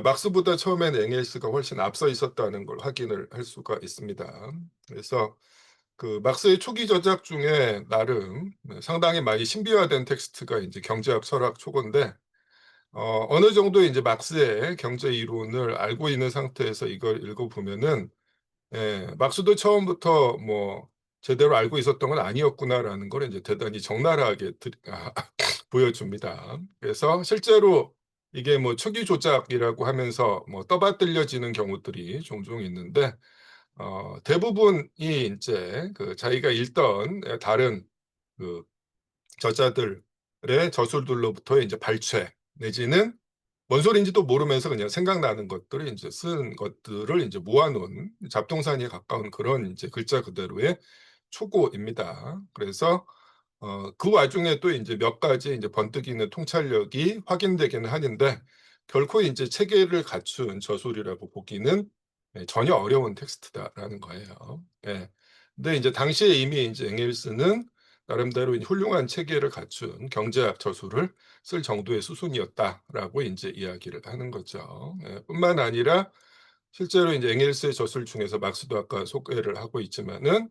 막스보다 처음에는 엥겔스가 훨씬 앞서 있었다는 걸 확인을 할 수가 있습니다. 그래서 그 막스의 초기 저작 중에 나름 상당히 많이 신비화된 텍스트가 이제 경제학 철학 초고인데 어느 정도 이제 막스의 경제 이론을 알고 있는 상태에서 이걸 읽어보면은 막스도 처음부터 뭐 제대로 알고 있었던 건 아니었구나라는 걸 이제 대단히 적나라하게 보여줍니다. 그래서 실제로 이게 뭐 초기 조작이라고 하면서 뭐 떠받들려지는 경우들이 종종 있는데 대부분이 이제 그 자기가 읽던 다른 그 저자들의 저술들로부터 이제 발췌 내지는 뭔 소리인지도 모르면서 그냥 생각나는 것들을 이제 쓴 것들을 이제 모아놓은 잡동사니에 가까운 그런 이제 글자 그대로의 초고입니다. 그래서 그 와중에 또 이제 몇 가지 이제 번뜩이는 통찰력이 확인되기는 하는데 결코 이제 체계를 갖춘 저술이라고 보기는 전혀 어려운 텍스트다라는 거예요. 근데 이제 당시에 이미 이제 엥겔스는 나름대로 훌륭한 체계를 갖춘 경제학 저술을 쓸 정도의 수순이었다라고 이제 이야기를 하는 거죠. 뿐만 아니라 실제로 이제 엥겔스의 저술 중에서 막스도 아까 소개를 하고 있지만은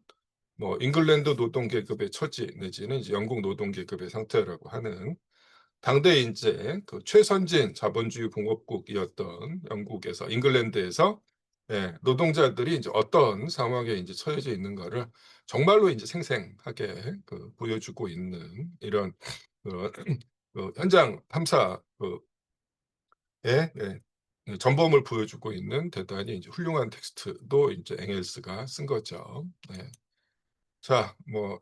뭐 잉글랜드 노동 계급의 처지 내지는 이제 영국 노동 계급의 상태라고 하는 당대 이제 그 최선진 자본주의 공업국이었던 영국에서 잉글랜드에서 노동자들이 이제 어떤 상황에 이제 처해져 있는가를 정말로 이제 생생하게 그 보여주고 있는 이런 그 현장 탐사 전범을 보여주고 있는 대단히 이제 훌륭한 텍스트도 이제 엥겔스가 쓴 거죠. 자, 뭐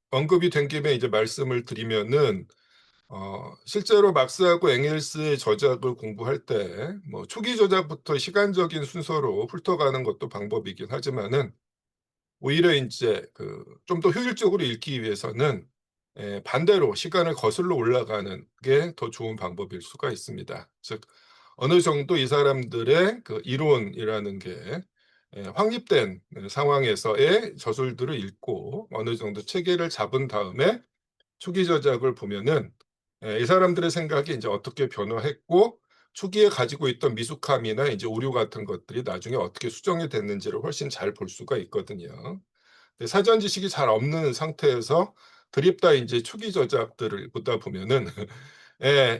언급이 된 김에 이제 말씀을 드리면은 실제로 막스하고 엥겔스의 저작을 공부할 때 뭐 초기 저작부터 시간적인 순서로 훑어가는 것도 방법이긴 하지만은 오히려 이제 그 좀 더 효율적으로 읽기 위해서는 반대로 시간을 거슬러 올라가는 게 더 좋은 방법일 수가 있습니다. 즉 어느 정도 이 사람들의 그 이론이라는 게 확립된 상황에서의 저술들을 읽고 어느 정도 체계를 잡은 다음에 초기 저작을 보면은 이 사람들의 생각이 이제 어떻게 변화했고 초기에 가지고 있던 미숙함이나 이제 오류 같은 것들이 나중에 어떻게 수정이 됐는지를 훨씬 잘 볼 수가 있거든요. 근데 사전 지식이 잘 없는 상태에서 드립다 이제 초기 저작들을 보다 보면은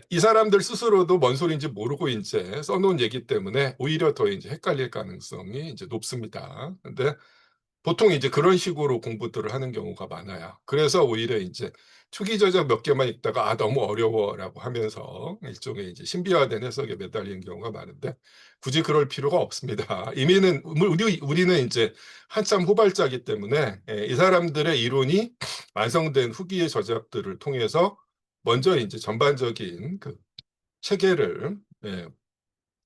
이 사람들 스스로도 뭔 소리인지 모르고 인제 써 놓은 얘기 때문에 오히려 더 인제 헷갈릴 가능성이 이제 높습니다. 근데 보통 이제 그런 식으로 공부들을 하는 경우가 많아요. 그래서 오히려 인제 초기 저작 몇 개만 읽다가 '아 너무 어려워.'라고 하면서 일종의 이제 신비화된 해석에 매달리는 경우가 많은데 굳이 그럴 필요가 없습니다. 이미는 우리는 인제 한참 후발자이기 때문에 이 사람들의 이론이 완성된 후기의 저작들을 통해서 먼저 인제 전반적인 그 체계를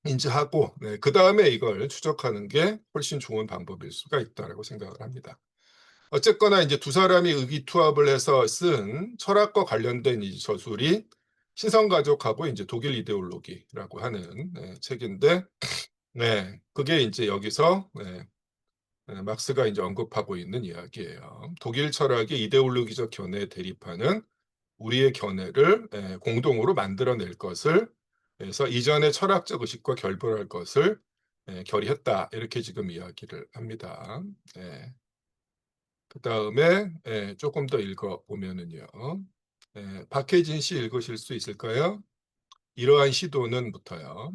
인지하고 그다음에 이걸 추적하는 게 훨씬 좋은 방법일 수가 있다라고 생각을 합니다. 어쨌거나 이제 두 사람이 의기투합을 해서 쓴 철학과 관련된 이 저술이 신성가족하고 이제 독일 이데올로기라고 하는 책인데 그게 이제 여기서 막스가 이제 언급하고 있는 이야기예요. 독일 철학의 이데올로기적 견해에 대립하는 우리의 견해를 공동으로 만들어낼 것을 그래서 이전의 철학적 의식과 결별할 것을 결의했다. 이렇게 지금 이야기를 합니다. 그다음에 조금 더 읽어보면은요. 박혜진 씨 읽으실 수 있을까요? 이러한 시도는부터요.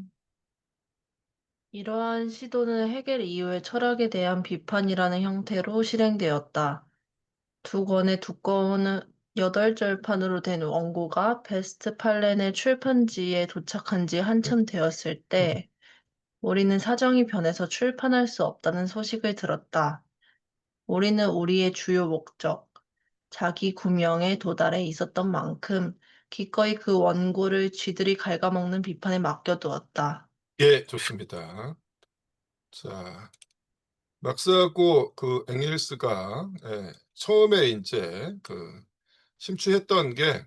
이러한 시도는 헤겔 이후의 철학에 대한 비판이라는 형태로 실행되었다. 두 권의 두꺼운 8절판으로 된 원고가 베스트팔렌의 출판지에 도착한 지 한참 되었을 때 우리는 사정이 변해서 출판할 수 없다는 소식을 들었다. 우리는 우리의 주요 목적, 자기 구명에 도달해 있었던 만큼 기꺼이 그 원고를 쥐들이 갉아먹는 비판에 맡겨두었다. 예, 좋습니다. 자, 막스하고 그 엥겔스가 처음에 이제 그 심취했던 게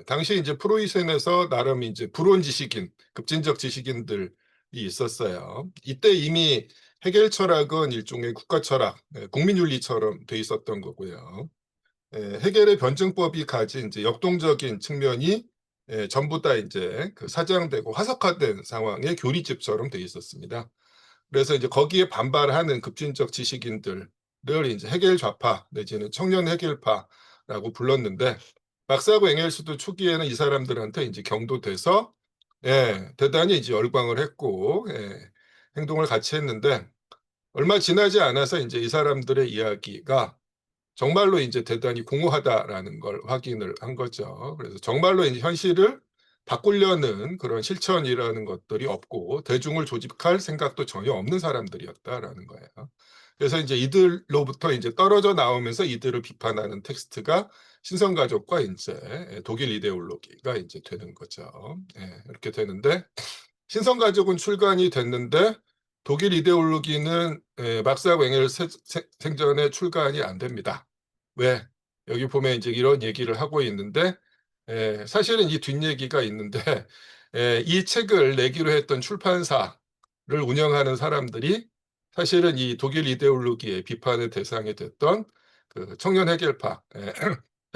당시 이제 프로이센에서 나름 이제 불온 지식인, 급진적 지식인들이 있었어요. 이때 이미 헤겔 철학은 일종의 국가 철학, 국민윤리처럼 돼 있었던 거고요. 헤겔의 변증법이 가진 이제 역동적인 측면이 전부 다 이제 그 사장되고 화석화된 상황의 교리집처럼 돼 있었습니다. 그래서 이제 거기에 반발하는 급진적 지식인들을 이제 헤겔 좌파 내지는 청년 헤겔파라고 불렀는데, 막스하고 엥겔스도 초기에는 이 사람들한테 이제 경도돼서 대단히 이제 열광을 했고 행동을 같이 했는데, 얼마 지나지 않아서 이제 이 사람들의 이야기가 정말로 이제 대단히 공허하다라는 걸 확인을 한 거죠. 그래서 정말로 이제 현실을 바꾸려는 그런 실천이라는 것들이 없고 대중을 조직할 생각도 전혀 없는 사람들이었다라는 거예요. 그래서 이제 이들로부터 이제 떨어져 나오면서 이들을 비판하는 텍스트가 신성가족과 이제 독일 이데올로기가 이제 되는 거죠. 이렇게 되는데, 신성가족은 출간이 됐는데 독일 이데올로기는 막스하고 엥겔스 생전에 출간이 안 됩니다. 왜? 여기 보면 이제 이런 얘기를 하고 있는데, 사실은 이 뒷얘기가 있는데, 이 책을 내기로 했던 출판사를 운영하는 사람들이 사실은 이 독일 이데올로기의 비판의 대상이 됐던 그 청년 헤겔파,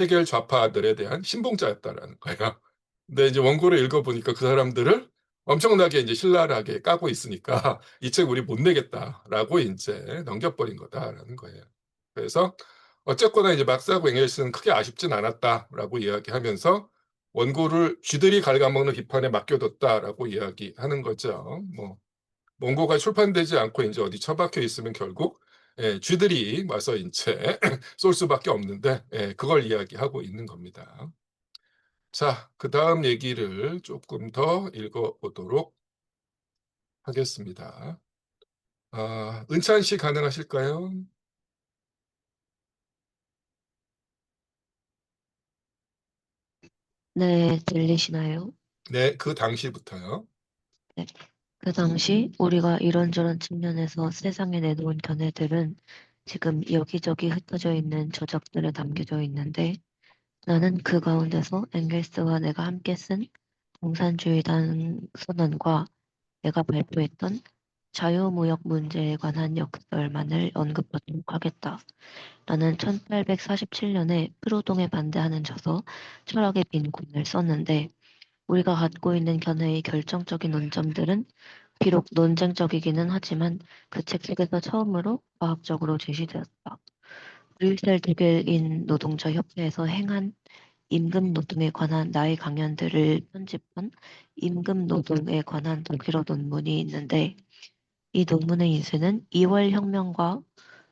헤겔 좌파들에 대한 신봉자였다라는 거예요. 근데 이제 원고를 읽어보니까 그 사람들을 엄청나게 이제 신랄하게 까고 있으니까 이 책 우리 못 내겠다라고 이제 넘겨버린 거다라는 거예요. 그래서 어쨌거나 이제 막스하고 엥겔스는 크게 아쉽진 않았다라고 이야기하면서 원고를 쥐들이 갉아먹는 비판에 맡겨뒀다라고 이야기하는 거죠. 뭐 원고가 출판되지 않고 이제 어디 처박혀 있으면 결국 쥐들이 와서 이제 쏠 수밖에 없는데 그걸 이야기하고 있는 겁니다. 자, 그 다음 얘기를 조금 더 읽어보도록 하겠습니다. 은찬 씨 가능하실까요? 네, 들리시나요? 네, 그 당시부터요. 네. 그 당시 우리가 이런저런 측면에서 세상에 내놓은 견해들은 지금 여기저기 흩어져 있는 저작들에 담겨져 있는데, 나는 그 가운데서 엥겔스와 내가 함께 쓴 공산주의단 선언과 내가 발표했던 자유무역 문제에 관한 역설만을 언급하도록 하겠다. 나는 1847년에 프로동에 반대하는 저서 철학의 빈곤을 썼는데, 우리가 갖고 있는 견해의 결정적인 논점들은 비록 논쟁적이기는 하지만 그 책 속에서 처음으로 과학적으로 제시되었다. 브뤼셀 독일인 노동자 협회에서 행한 임금 노동에 관한 나의 강연들을 편집한 임금 노동에 관한 독일어 논문이 있는데, 이 논문의 인쇄는 2월 혁명과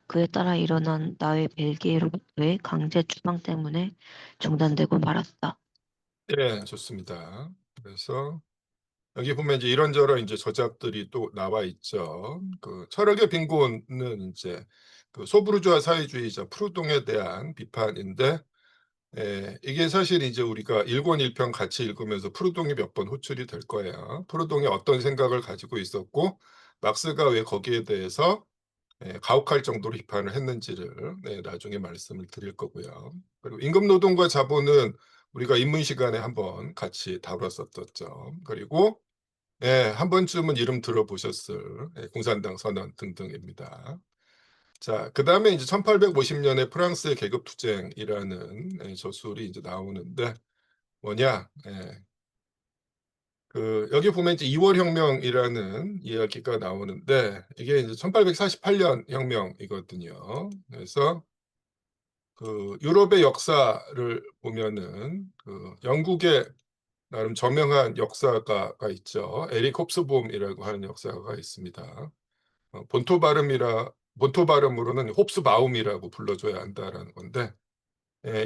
그에 따라 일어난 나의 벨기에로부터의 강제 추방 때문에 중단되고 말았다. 네, 좋습니다. 그래서 여기 보면 이제 이런저런 이제 저작들이 또 나와 있죠. 그 철학의 빈곤은 이제 그 소부르주아 사회주의자 프루동에 대한 비판인데, 이게 사실 이제 우리가 일권일평 같이 읽으면서 프루동이 몇 번 호출이 될 거예요. 프루동이 어떤 생각을 가지고 있었고 막스가 왜 거기에 대해서 가혹할 정도로 비판을 했는지를 나중에 말씀을 드릴 거고요. 그리고 임금노동과 자본은 우리가 입문 시간에 한번 같이 다뤘었죠. 그리고 한 번쯤은 이름 들어보셨을 공산당 선언 등등입니다. 자, 그 다음에 이제 1850년에 프랑스의 계급투쟁이라는 저술이 이제 나오는데 뭐냐? 그 여기 보면 이제 2월 혁명이라는 이야기가 나오는데 이게 이제 1848년 혁명이거든요. 그래서 그 유럽의 역사를 보면은 그 영국의 나름 저명한 역사가가 있죠. 에릭 홉스봄이라고 하는 역사가가 있습니다. 본토 발음으로는 홉스바움이라고 불러줘야 한다라는 건데,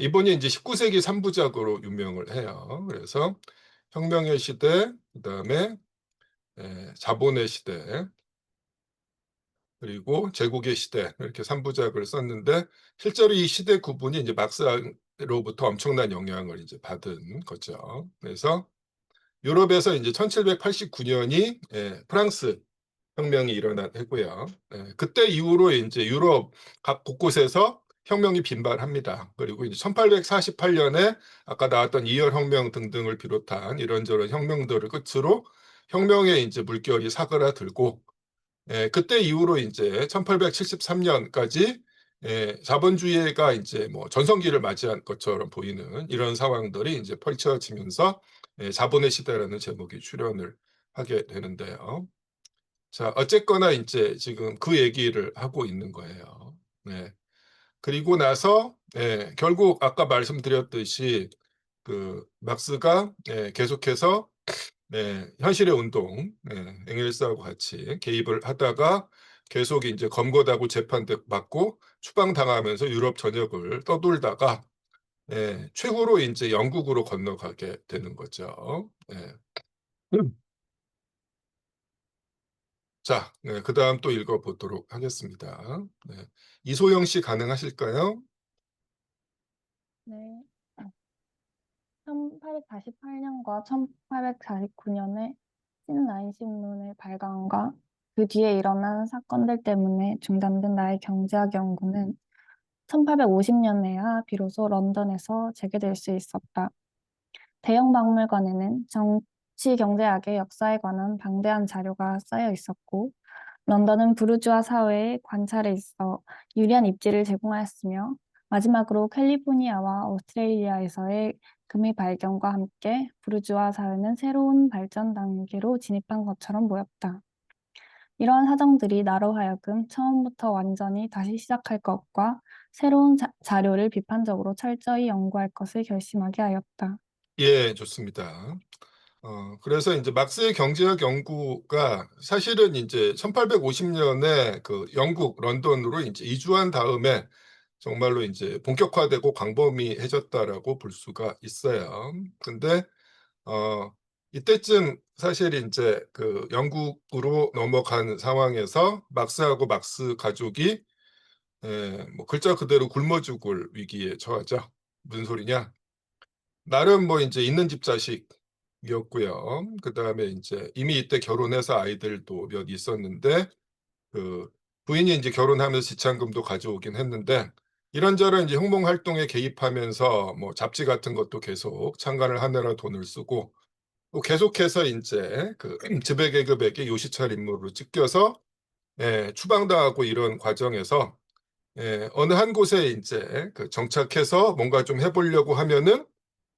이분이 이제 19세기 3부작으로 유명을 해요. 그래서 혁명의 시대, 그다음에 자본의 시대, 그리고 제국의 시대, 이렇게 3부작을 썼는데 실제로 이 시대 구분이 이제 막스로부터 엄청난 영향을 이제 받은 거죠. 그래서 유럽에서 이제 1789년이 프랑스 혁명이 일어난 해고요. 그때 이후로 이제 유럽 각 곳곳에서 혁명이 빈발합니다. 그리고 이제 1848년에 아까 나왔던 이열 혁명 등등을 비롯한 이런저런 혁명들을 끝으로 혁명의 이제 물결이 사그라들고 그때 이후로 이제 1873년까지 자본주의가 이제 뭐 전성기를 맞이한 것처럼 보이는 이런 상황들이 이제 펼쳐지면서 자본의 시대라는 제목이 출연을 하게 되는데요. 자, 어쨌거나 이제 지금 그 얘기를 하고 있는 거예요. 네. 그리고 나서 결국 아까 말씀드렸듯이 그 막스가 계속해서 현실의 운동, 엥겔스하고 같이 개입을 하다가 계속 이제 검거하고 재판받고 추방당하면서 유럽 전역을 떠돌다가 최후로 이제 영국으로 건너가게 되는 거죠. 자, 그다음 또 읽어보도록 하겠습니다. 이소영 씨 가능하실까요? 네. 1848년과 1849년에 신라인 신문의 발간과 그 뒤에 일어난 사건들 때문에 중단된 나의 경제학 연구는 1850년에야 비로소 런던에서 재개될 수 있었다. 대형 박물관에는 정치 경제학의 역사에 관한 방대한 자료가 쌓여 있었고, 런던은 부르주아 사회의 관찰에 있어 유리한 입지를 제공하였으며, 마지막으로 캘리포니아와 오스트레일리아에서의 금의 발견과 함께 부르주아 사회는 새로운 발전 단계로 진입한 것처럼 보였다. 이러한 사정들이 나로 하여금 처음부터 완전히 다시 시작할 것과 새로운 자료를 비판적으로 철저히 연구할 것을 결심하게 하였다. 예, 좋습니다. 그래서 이제 막스의 경제학 연구가 사실은 이제 1850년에 그 영국 런던으로 이제 이주한 다음에 정말로 이제 본격화되고 광범위해졌다라고 볼 수가 있어요. 근데 이때쯤 사실 이제 그 영국으로 넘어간 상황에서 막스하고 막스 가족이 뭐 글자 그대로 굶어 죽을 위기에 처하죠. 무슨 소리냐? 나름 뭐 이제 있는 집 자식이었고요. 그다음에 이제 이미 이때 결혼해서 아이들도 몇 있었는데 그 부인이 이제 결혼하면서 지참금도 가져오긴 했는데 이런저런 이제 혁명 활동에 개입하면서 뭐 잡지 같은 것도 계속 창간을 하느라 돈을 쓰고 또 계속해서 이제 그 지배계급에게 요시찰 인물로 찢겨서 추방당하고 이런 과정에서 어느 한 곳에 이제 그 정착해서 뭔가 좀 해보려고 하면은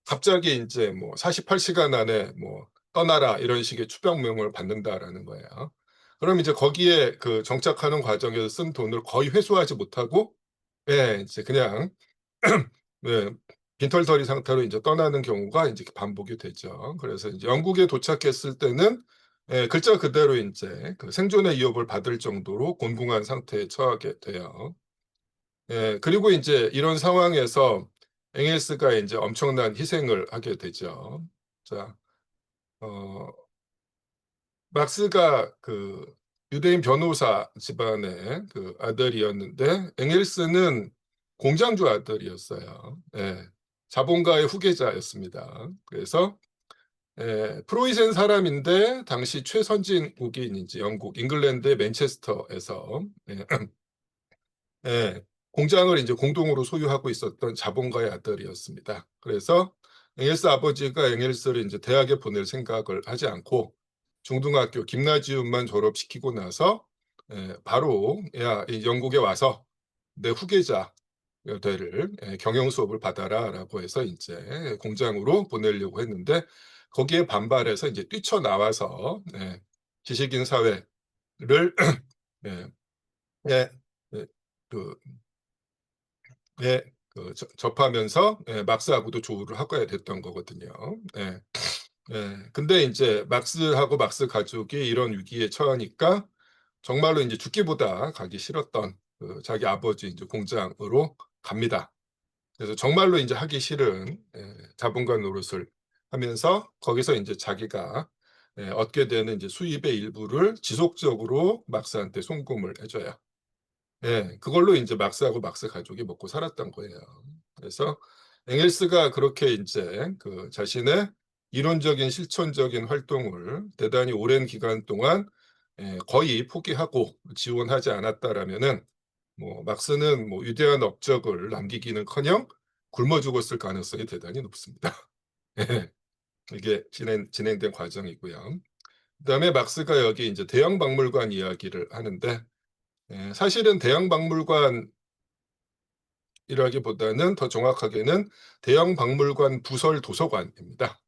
갑자기 이제 뭐 48시간 안에 뭐 떠나라 이런 식의 추방명을 받는다라는 거예요. 그럼 이제 거기에 그 정착하는 과정에서 쓴 돈을 거의 회수하지 못하고 이제 그냥 빈털터리 상태로 이제 떠나는 경우가 이제 반복이 되죠. 그래서 이제 영국에 도착했을 때는 글자 그대로 이제 그 생존의 위협을 받을 정도로 곤궁한 상태에 처하게 돼요. 그리고 이제 이런 상황에서 엥겔스가 이제 엄청난 희생을 하게 되죠. 자, 막스가 그 유대인 변호사 집안의 그 아들이었는데 엥겔스는 공장주 아들이었어요. 자본가의 후계자였습니다. 그래서 프로이센 사람인데 당시 최선진국인 이제 영국 잉글랜드의 맨체스터에서 공장을 이제 공동으로 소유하고 있었던 자본가의 아들이었습니다. 그래서 엥겔스 아버지가 엥겔스를 이제 대학에 보낼 생각을 하지 않고 중등학교 김나지움만 졸업시키고 나서 바로 야, 이 영국에 와서 내 후계자 되를 경영 수업을 받아라라고 해서 이제 공장으로 보내려고 했는데 거기에 반발해서 이제 뛰쳐나와서 지식인 사회를 그 접하면서 막스하고도 조우를 하게 됐던 거거든요. 근데 이제 막스하고 막스 가족이 이런 위기에 처하니까 정말로 이제 죽기보다 가기 싫었던 그 자기 아버지 이제 공장으로 갑니다. 그래서 정말로 이제 하기 싫은 자본가 노릇을 하면서 거기서 이제 자기가 얻게 되는 이제 수입의 일부를 지속적으로 막스한테 송금을 해줘요. 그걸로 이제 막스하고 막스 가족이 먹고 살았던 거예요. 그래서 엥겔스가 그렇게 이제 그 자신의 이론적인 실천적인 활동을 대단히 오랜 기간 동안 거의 포기하고 지원하지 않았다라면은 뭐 막스는 뭐 위대한 업적을 남기기는커녕 굶어 죽었을 가능성이 대단히 높습니다. 이게 진행된 과정이고요. 그다음에 막스가 여기 이제 대형 박물관 이야기를 하는데, 사실은 대형 박물관이라기보다는 더 정확하게는 대형 박물관 부설 도서관입니다.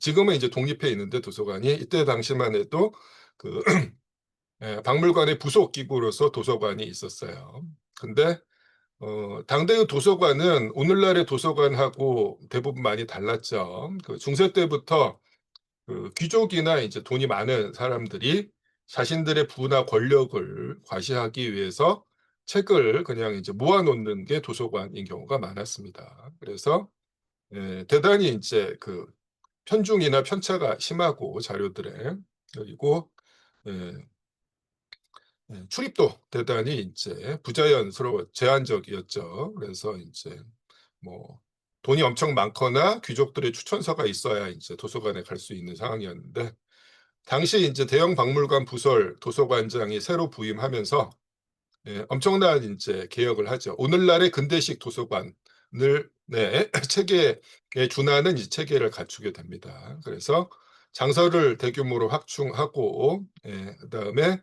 지금은 이제 독립해 있는데 도서관이 이때 당시만 해도 그 박물관의 부속 기구로서 도서관이 있었어요. 근데 당대의 도서관은 오늘날의 도서관하고 대부분 많이 달랐죠. 그 중세 때부터 그 귀족이나 이제 돈이 많은 사람들이 자신들의 부나 권력을 과시하기 위해서 책을 그냥 이제 모아놓는 게 도서관인 경우가 많았습니다. 그래서 대단히 이제 그 편중이나 편차가 심하고 자료들에, 그리고 출입도 대단히 이제 부자연스러워 제한적이었죠. 그래서 이제 뭐 돈이 엄청 많거나 귀족들의 추천서가 있어야 이제 도서관에 갈 수 있는 상황이었는데, 당시 이제 대형 박물관 부설 도서관장이 새로 부임하면서 엄청난 이제 개혁을 하죠. 오늘날의 근대식 도서관을 체계에 준하는 이 체계를 갖추게 됩니다. 그래서 장서를 대규모로 확충하고, 그다음에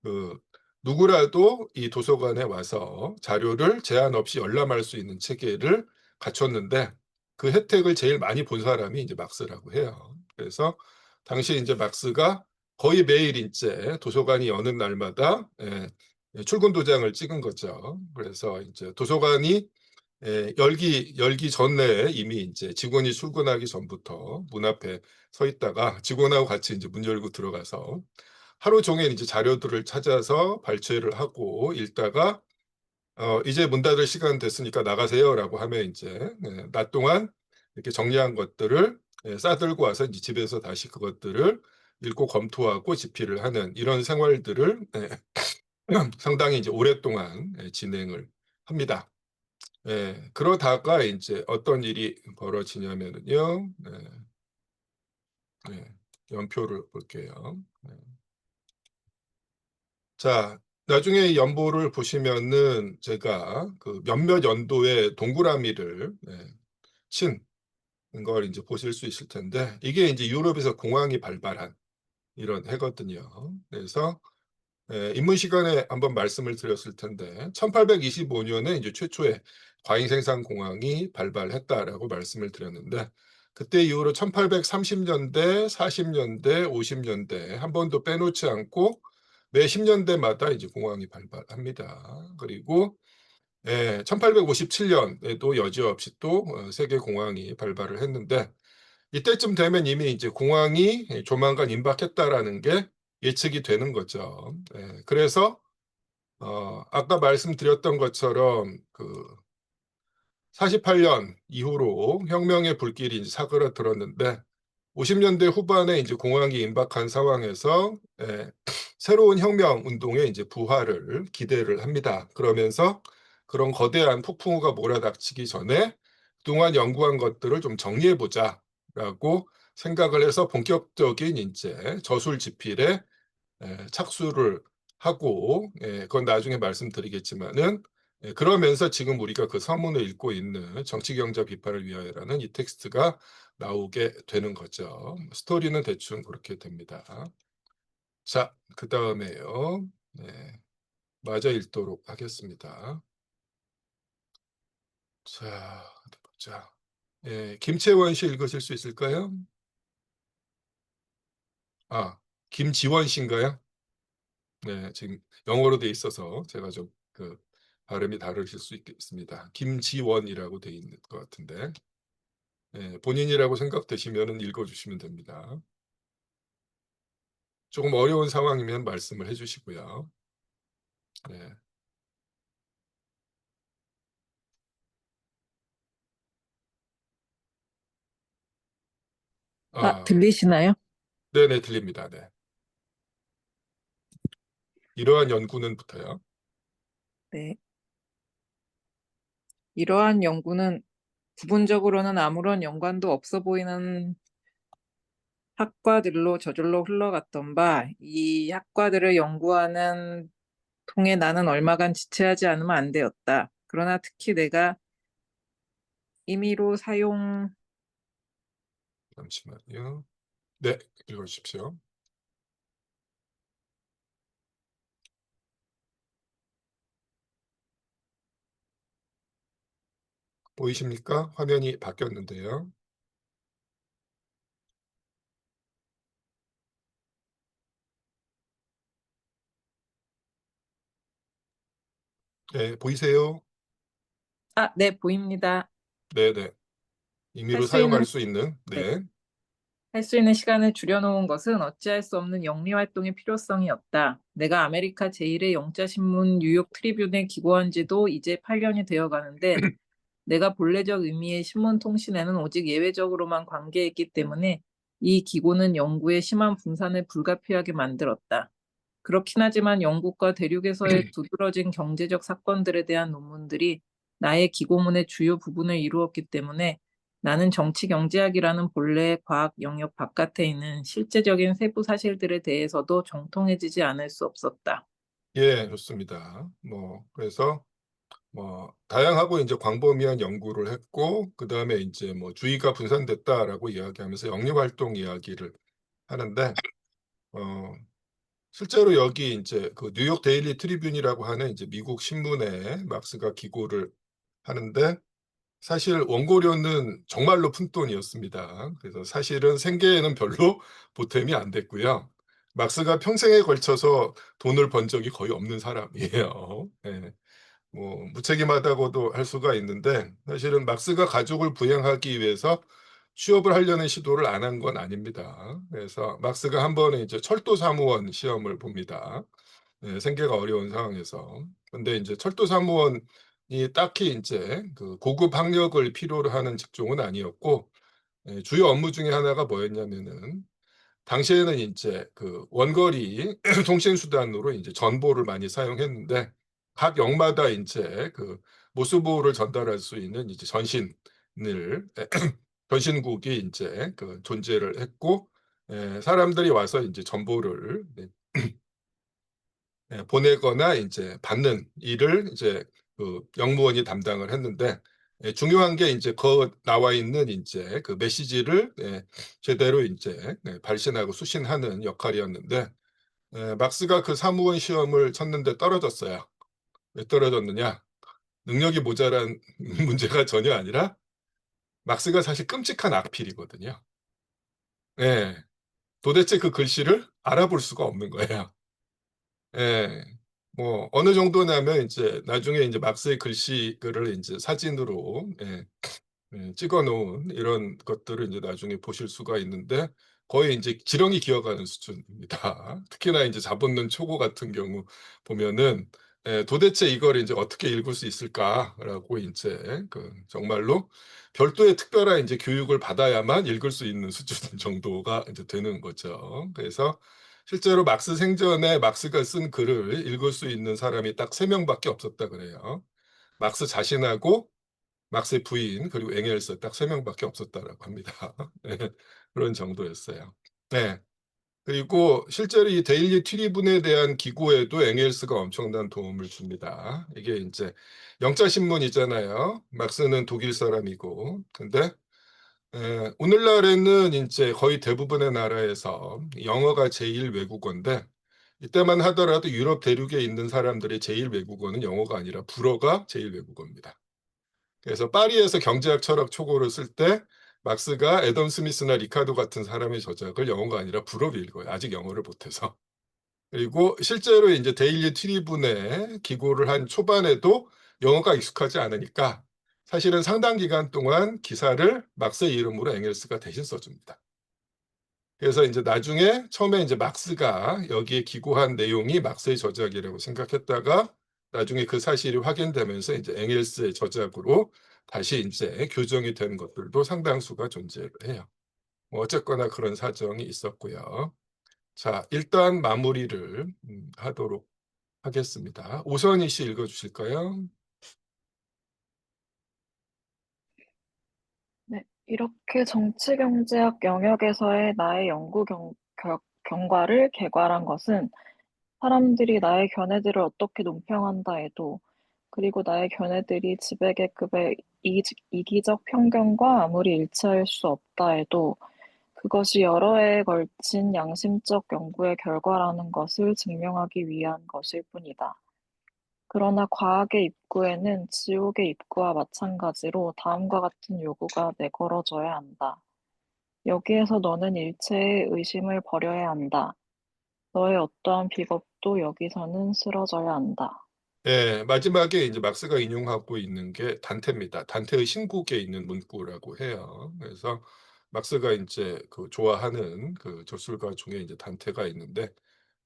그 누구라도 이 도서관에 와서 자료를 제한 없이 열람할 수 있는 체계를 갖췄는데, 그 혜택을 제일 많이 본 사람이 이제 막스라고 해요. 그래서 당시 이제 막스가 거의 매일 이제 도서관이 여는 날마다 출근 도장을 찍은 거죠. 그래서 이제 도서관이 열기 전에 이미 이제 직원이 출근하기 전부터 문 앞에 서 있다가 직원하고 같이 이제 문 열고 들어가서 하루 종일 이제 자료들을 찾아서 발췌를 하고 읽다가 이제 문 닫을 시간 됐으니까 나가세요라고 하면 이제 낮 동안 이렇게 정리한 것들을 싸들고 와서 이제 집에서 다시 그것들을 읽고 검토하고 집필을 하는 이런 생활들을 상당히 이제 오랫동안 진행을 합니다. 그러다가 이제 어떤 일이 벌어지냐면은요. 연표를 볼게요. 자, 나중에 이 연보를 보시면은 제가 그 몇몇 연도에 동그라미를 친 걸 이제 보실 수 있을 텐데, 이게 이제 유럽에서 공황이 발발한 이런 해거든요. 그래서 입문 시간에 한번 말씀을 드렸을 텐데 1825년에 이제 최초의 과잉 생산 공황이 발발했다라고 말씀을 드렸는데, 그때 이후로 1830년대, 40년대, 50년대 한 번도 빼놓지 않고 매 10년대마다 이제 공황이 발발합니다. 그리고 1857년에도 여지없이 또 세계 공황이 발발을 했는데, 이때쯤 되면 이미 이제 공황이 조만간 임박했다라는 게 예측이 되는 거죠. 그래서 아까 말씀드렸던 것처럼 그 48년 이후로 혁명의 불길이 이제 사그라들었는데, 50년대 후반에 이제 공황이 임박한 상황에서 새로운 혁명 운동의 이제 부활을 기대를 합니다. 그러면서 그런 거대한 폭풍우가 몰아닥치기 전에 그동안 연구한 것들을 좀 정리해 보자라고 생각을 해서 본격적인 이제 저술 집필에 착수를 하고, 그건 나중에 말씀드리겠지만은, 그러면서 지금 우리가 그 서문을 읽고 있는 정치경제 비판을 위하여라는 이 텍스트가 나오게 되는 거죠. 스토리는 대충 그렇게 됩니다. 자, 그 다음에요. 마저 읽도록 하겠습니다. 자, 어디 보자. 김채원 씨 읽으실 수 있을까요? 김지원 씨인가요? 네, 지금 영어로 돼 있어서 제가 좀 그 발음이 다르실 수 있겠습니다. 김지원이라고 돼 있는 것 같은데, 본인이라고 생각되시면 읽어주시면 됩니다. 조금 어려운 상황이면 말씀을 해주시고요. 들리시나요? 네네, 들립니다. 네. 이러한 연구는부터요. 네. 이러한 연구는 부분적으로는 아무런 연관도 없어 보이는 학과들로 저절로 흘러갔던 바, 이 학과들을 연구하는 통에 나는 얼마간 지체하지 않으면 안 되었다. 그러나 특히 내가 임의로 잠시만요. 네, 읽어주십시오. 보이십니까? 화면이 바뀌었는데요. 네, 보이세요? 아, 네, 보입니다. 네네. 임의로 할 수 있는, 사용할 수 있는, 네. 네. 할 수 있는 시간을 줄여놓은 것은 어찌할 수 없는 영리 활동의 필요성이었다. 내가 아메리카 제1의 영자신문 뉴욕 트리뷴에 기고한 지도 이제 8년이 되어 가는데 내가 본래적 의미의 신문 통신에는 오직 예외적으로만 관계했기 때문에 이 기고는 연구의 심한 분산을 불가피하게 만들었다. 그렇긴 하지만 영국과 대륙에서의 두드러진 경제적 사건들에 대한 논문들이 나의 기고문의 주요 부분을 이루었기 때문에 나는 정치 경제학이라는 본래의 과학 영역 바깥에 있는 실제적인 세부 사실들에 대해서도 정통해지지 않을 수 없었다. 예, 좋습니다. 그래서 다양하고 이제 광범위한 연구를 했고, 그 다음에 이제 주의가 분산됐다라고 이야기하면서 영리 활동 이야기를 하는데, 실제로 여기 이제 그 뉴욕 데일리 트리뷴이라고 하는 이제 미국 신문에 막스가 기고를 하는데, 사실 원고료는 정말로 푼돈이었습니다. 그래서 사실은 생계에는 별로 보탬이 안 됐고요. 막스가 평생에 걸쳐서 돈을 번 적이 거의 없는 사람이에요. 예. 무책임하다고도 할 수가 있는데, 사실은 막스가 가족을 부양하기 위해서 취업을 하려는 시도를 안 한 건 아닙니다. 그래서 막스가 한 번은 이제 철도 사무원 시험을 봅니다. 예, 생계가 어려운 상황에서. 근데 이제 철도 사무원이 딱히 이제 그 고급 학력을 필요로 하는 직종은 아니었고, 예, 주요 업무 중에 하나가 뭐였냐면은, 당시에는 이제 그 원거리 통신 수단으로 이제 전보를 많이 사용했는데, 각 역마다 이제 그 모습보를 전달할 수 있는 이제 전신을 전신국이 이제 그 존재를 했고, 사람들이 와서 이제 정보를 보내거나 이제 받는 일을 이제 그 영무원이 담당을 했는데, 중요한 게 이제 그 나와 있는 이제 그 메시지를 제대로 이제 발신하고 수신하는 역할이었는데, 막스가 그 사무원 시험을 쳤는데 떨어졌어요. 왜 떨어졌느냐? 능력이 모자란 문제가 전혀 아니라 막스가 사실 끔찍한 악필이거든요. 예. 도대체 그 글씨를 알아볼 수가 없는 거예요. 예. 어느 정도냐면 이제 나중에 이제 막스의 글씨글을 이제 사진으로 찍어 놓은 이런 것들을 이제 나중에 보실 수가 있는데, 거의 이제 지렁이 기어가는 수준입니다. 특히나 이제 잡았는 초고 같은 경우 보면은, 도대체 이걸 이제 어떻게 읽을 수 있을까라고 이제 그 정말로 별도의 특별한 이제 교육을 받아야만 읽을 수 있는 수준 정도가 이제 되는 거죠. 그래서 실제로 막스 생전에 막스가 쓴 글을 읽을 수 있는 사람이 딱 3명밖에 없었다 그래요. 막스 자신하고 막스의 부인 그리고 엥겔스 딱 3명밖에 없었다라고 합니다. 네, 그런 정도였어요. 네. 그리고 실제로 이 데일리 트리뷴에 대한 기고에도 엥겔스가 엄청난 도움을 줍니다. 이게 이제 영자 신문이잖아요. 막스는 독일 사람이고, 근데 오늘날에는 이제 거의 대부분의 나라에서 영어가 제1 외국어인데, 이때만 하더라도 유럽 대륙에 있는 사람들의 제1 외국어는 영어가 아니라 불어가 제1 외국어입니다. 그래서 파리에서 경제학 철학 초고를 쓸 때 막스가 애덤 스미스나 리카도 같은 사람의 저작을 영어가 아니라 불어로 읽어요. 아직 영어를 못해서. 그리고 실제로 이제 데일리 트리뷴에 기고를 한 초반에도 영어가 익숙하지 않으니까 사실은 상당 기간 동안 기사를 막스의 이름으로 엥겔스가 대신 써줍니다. 그래서 이제 나중에 처음에 이제 막스가 여기에 기고한 내용이 막스의 저작이라고 생각했다가 나중에 그 사실이 확인되면서 이제 엥겔스의 저작으로 다시 이제 교정이 된 것들도 상당수가 존재를 해요. 어쨌거나 그런 사정이 있었고요. 자, 일단 마무리를 하도록 하겠습니다. 오선희 씨 읽어주실까요? 네, 이렇게 정치경제학 영역에서의 나의 경과를 개괄한 것은 사람들이 나의 견해들을 어떻게 논평한다에도, 그리고 나의 견해들이 지배계급의 이기적 편견과 아무리 일치할 수 없다해도 그것이 여러 해에 걸친 양심적 연구의 결과라는 것을 증명하기 위한 것일 뿐이다. 그러나 과학의 입구에는 지옥의 입구와 마찬가지로 다음과 같은 요구가 내걸어져야 한다. 여기에서 너는 일체의 의심을 버려야 한다. 너의 어떠한 비겁도 여기서는 쓰러져야 한다. 예, 마지막에 이제 막스가 인용하고 있는 게 단테입니다. 단테의 신국에 있는 문구라고 해요. 그래서 막스가 이제 그 좋아하는 그 저술가 중에 이제 단테가 있는데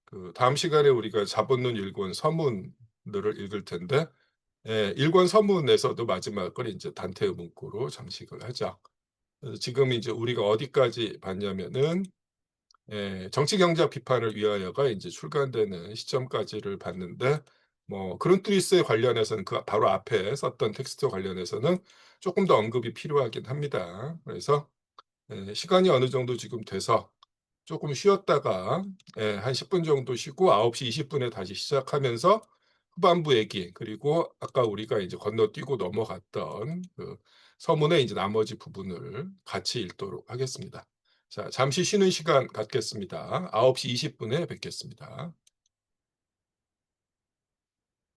그 다음 시간에 우리가 자본론 1권 서문들을 읽을 텐데 예, 1권 서문에서도 마지막을 이제 단테의 문구로 장식을 하죠. 그래서 지금 이제 우리가 어디까지 봤냐면은 예, 정치 경제학 비판을 위하여가 이제 출간되는 시점까지를 봤는데 뭐 그룬트리스에 관련해서는 그 바로 앞에 썼던 텍스트와 관련해서는 조금 더 언급이 필요하긴 합니다. 그래서 예, 시간이 어느 정도 지금 돼서 조금 쉬었다가 예, 한 10분 정도 쉬고 9시 20분에 다시 시작하면서 후반부 얘기 그리고 아까 우리가 이제 건너뛰고 넘어갔던 그 서문의 이제 나머지 부분을 같이 읽도록 하겠습니다. 자, 잠시 쉬는 시간 갖겠습니다. 9시 20분에 뵙겠습니다.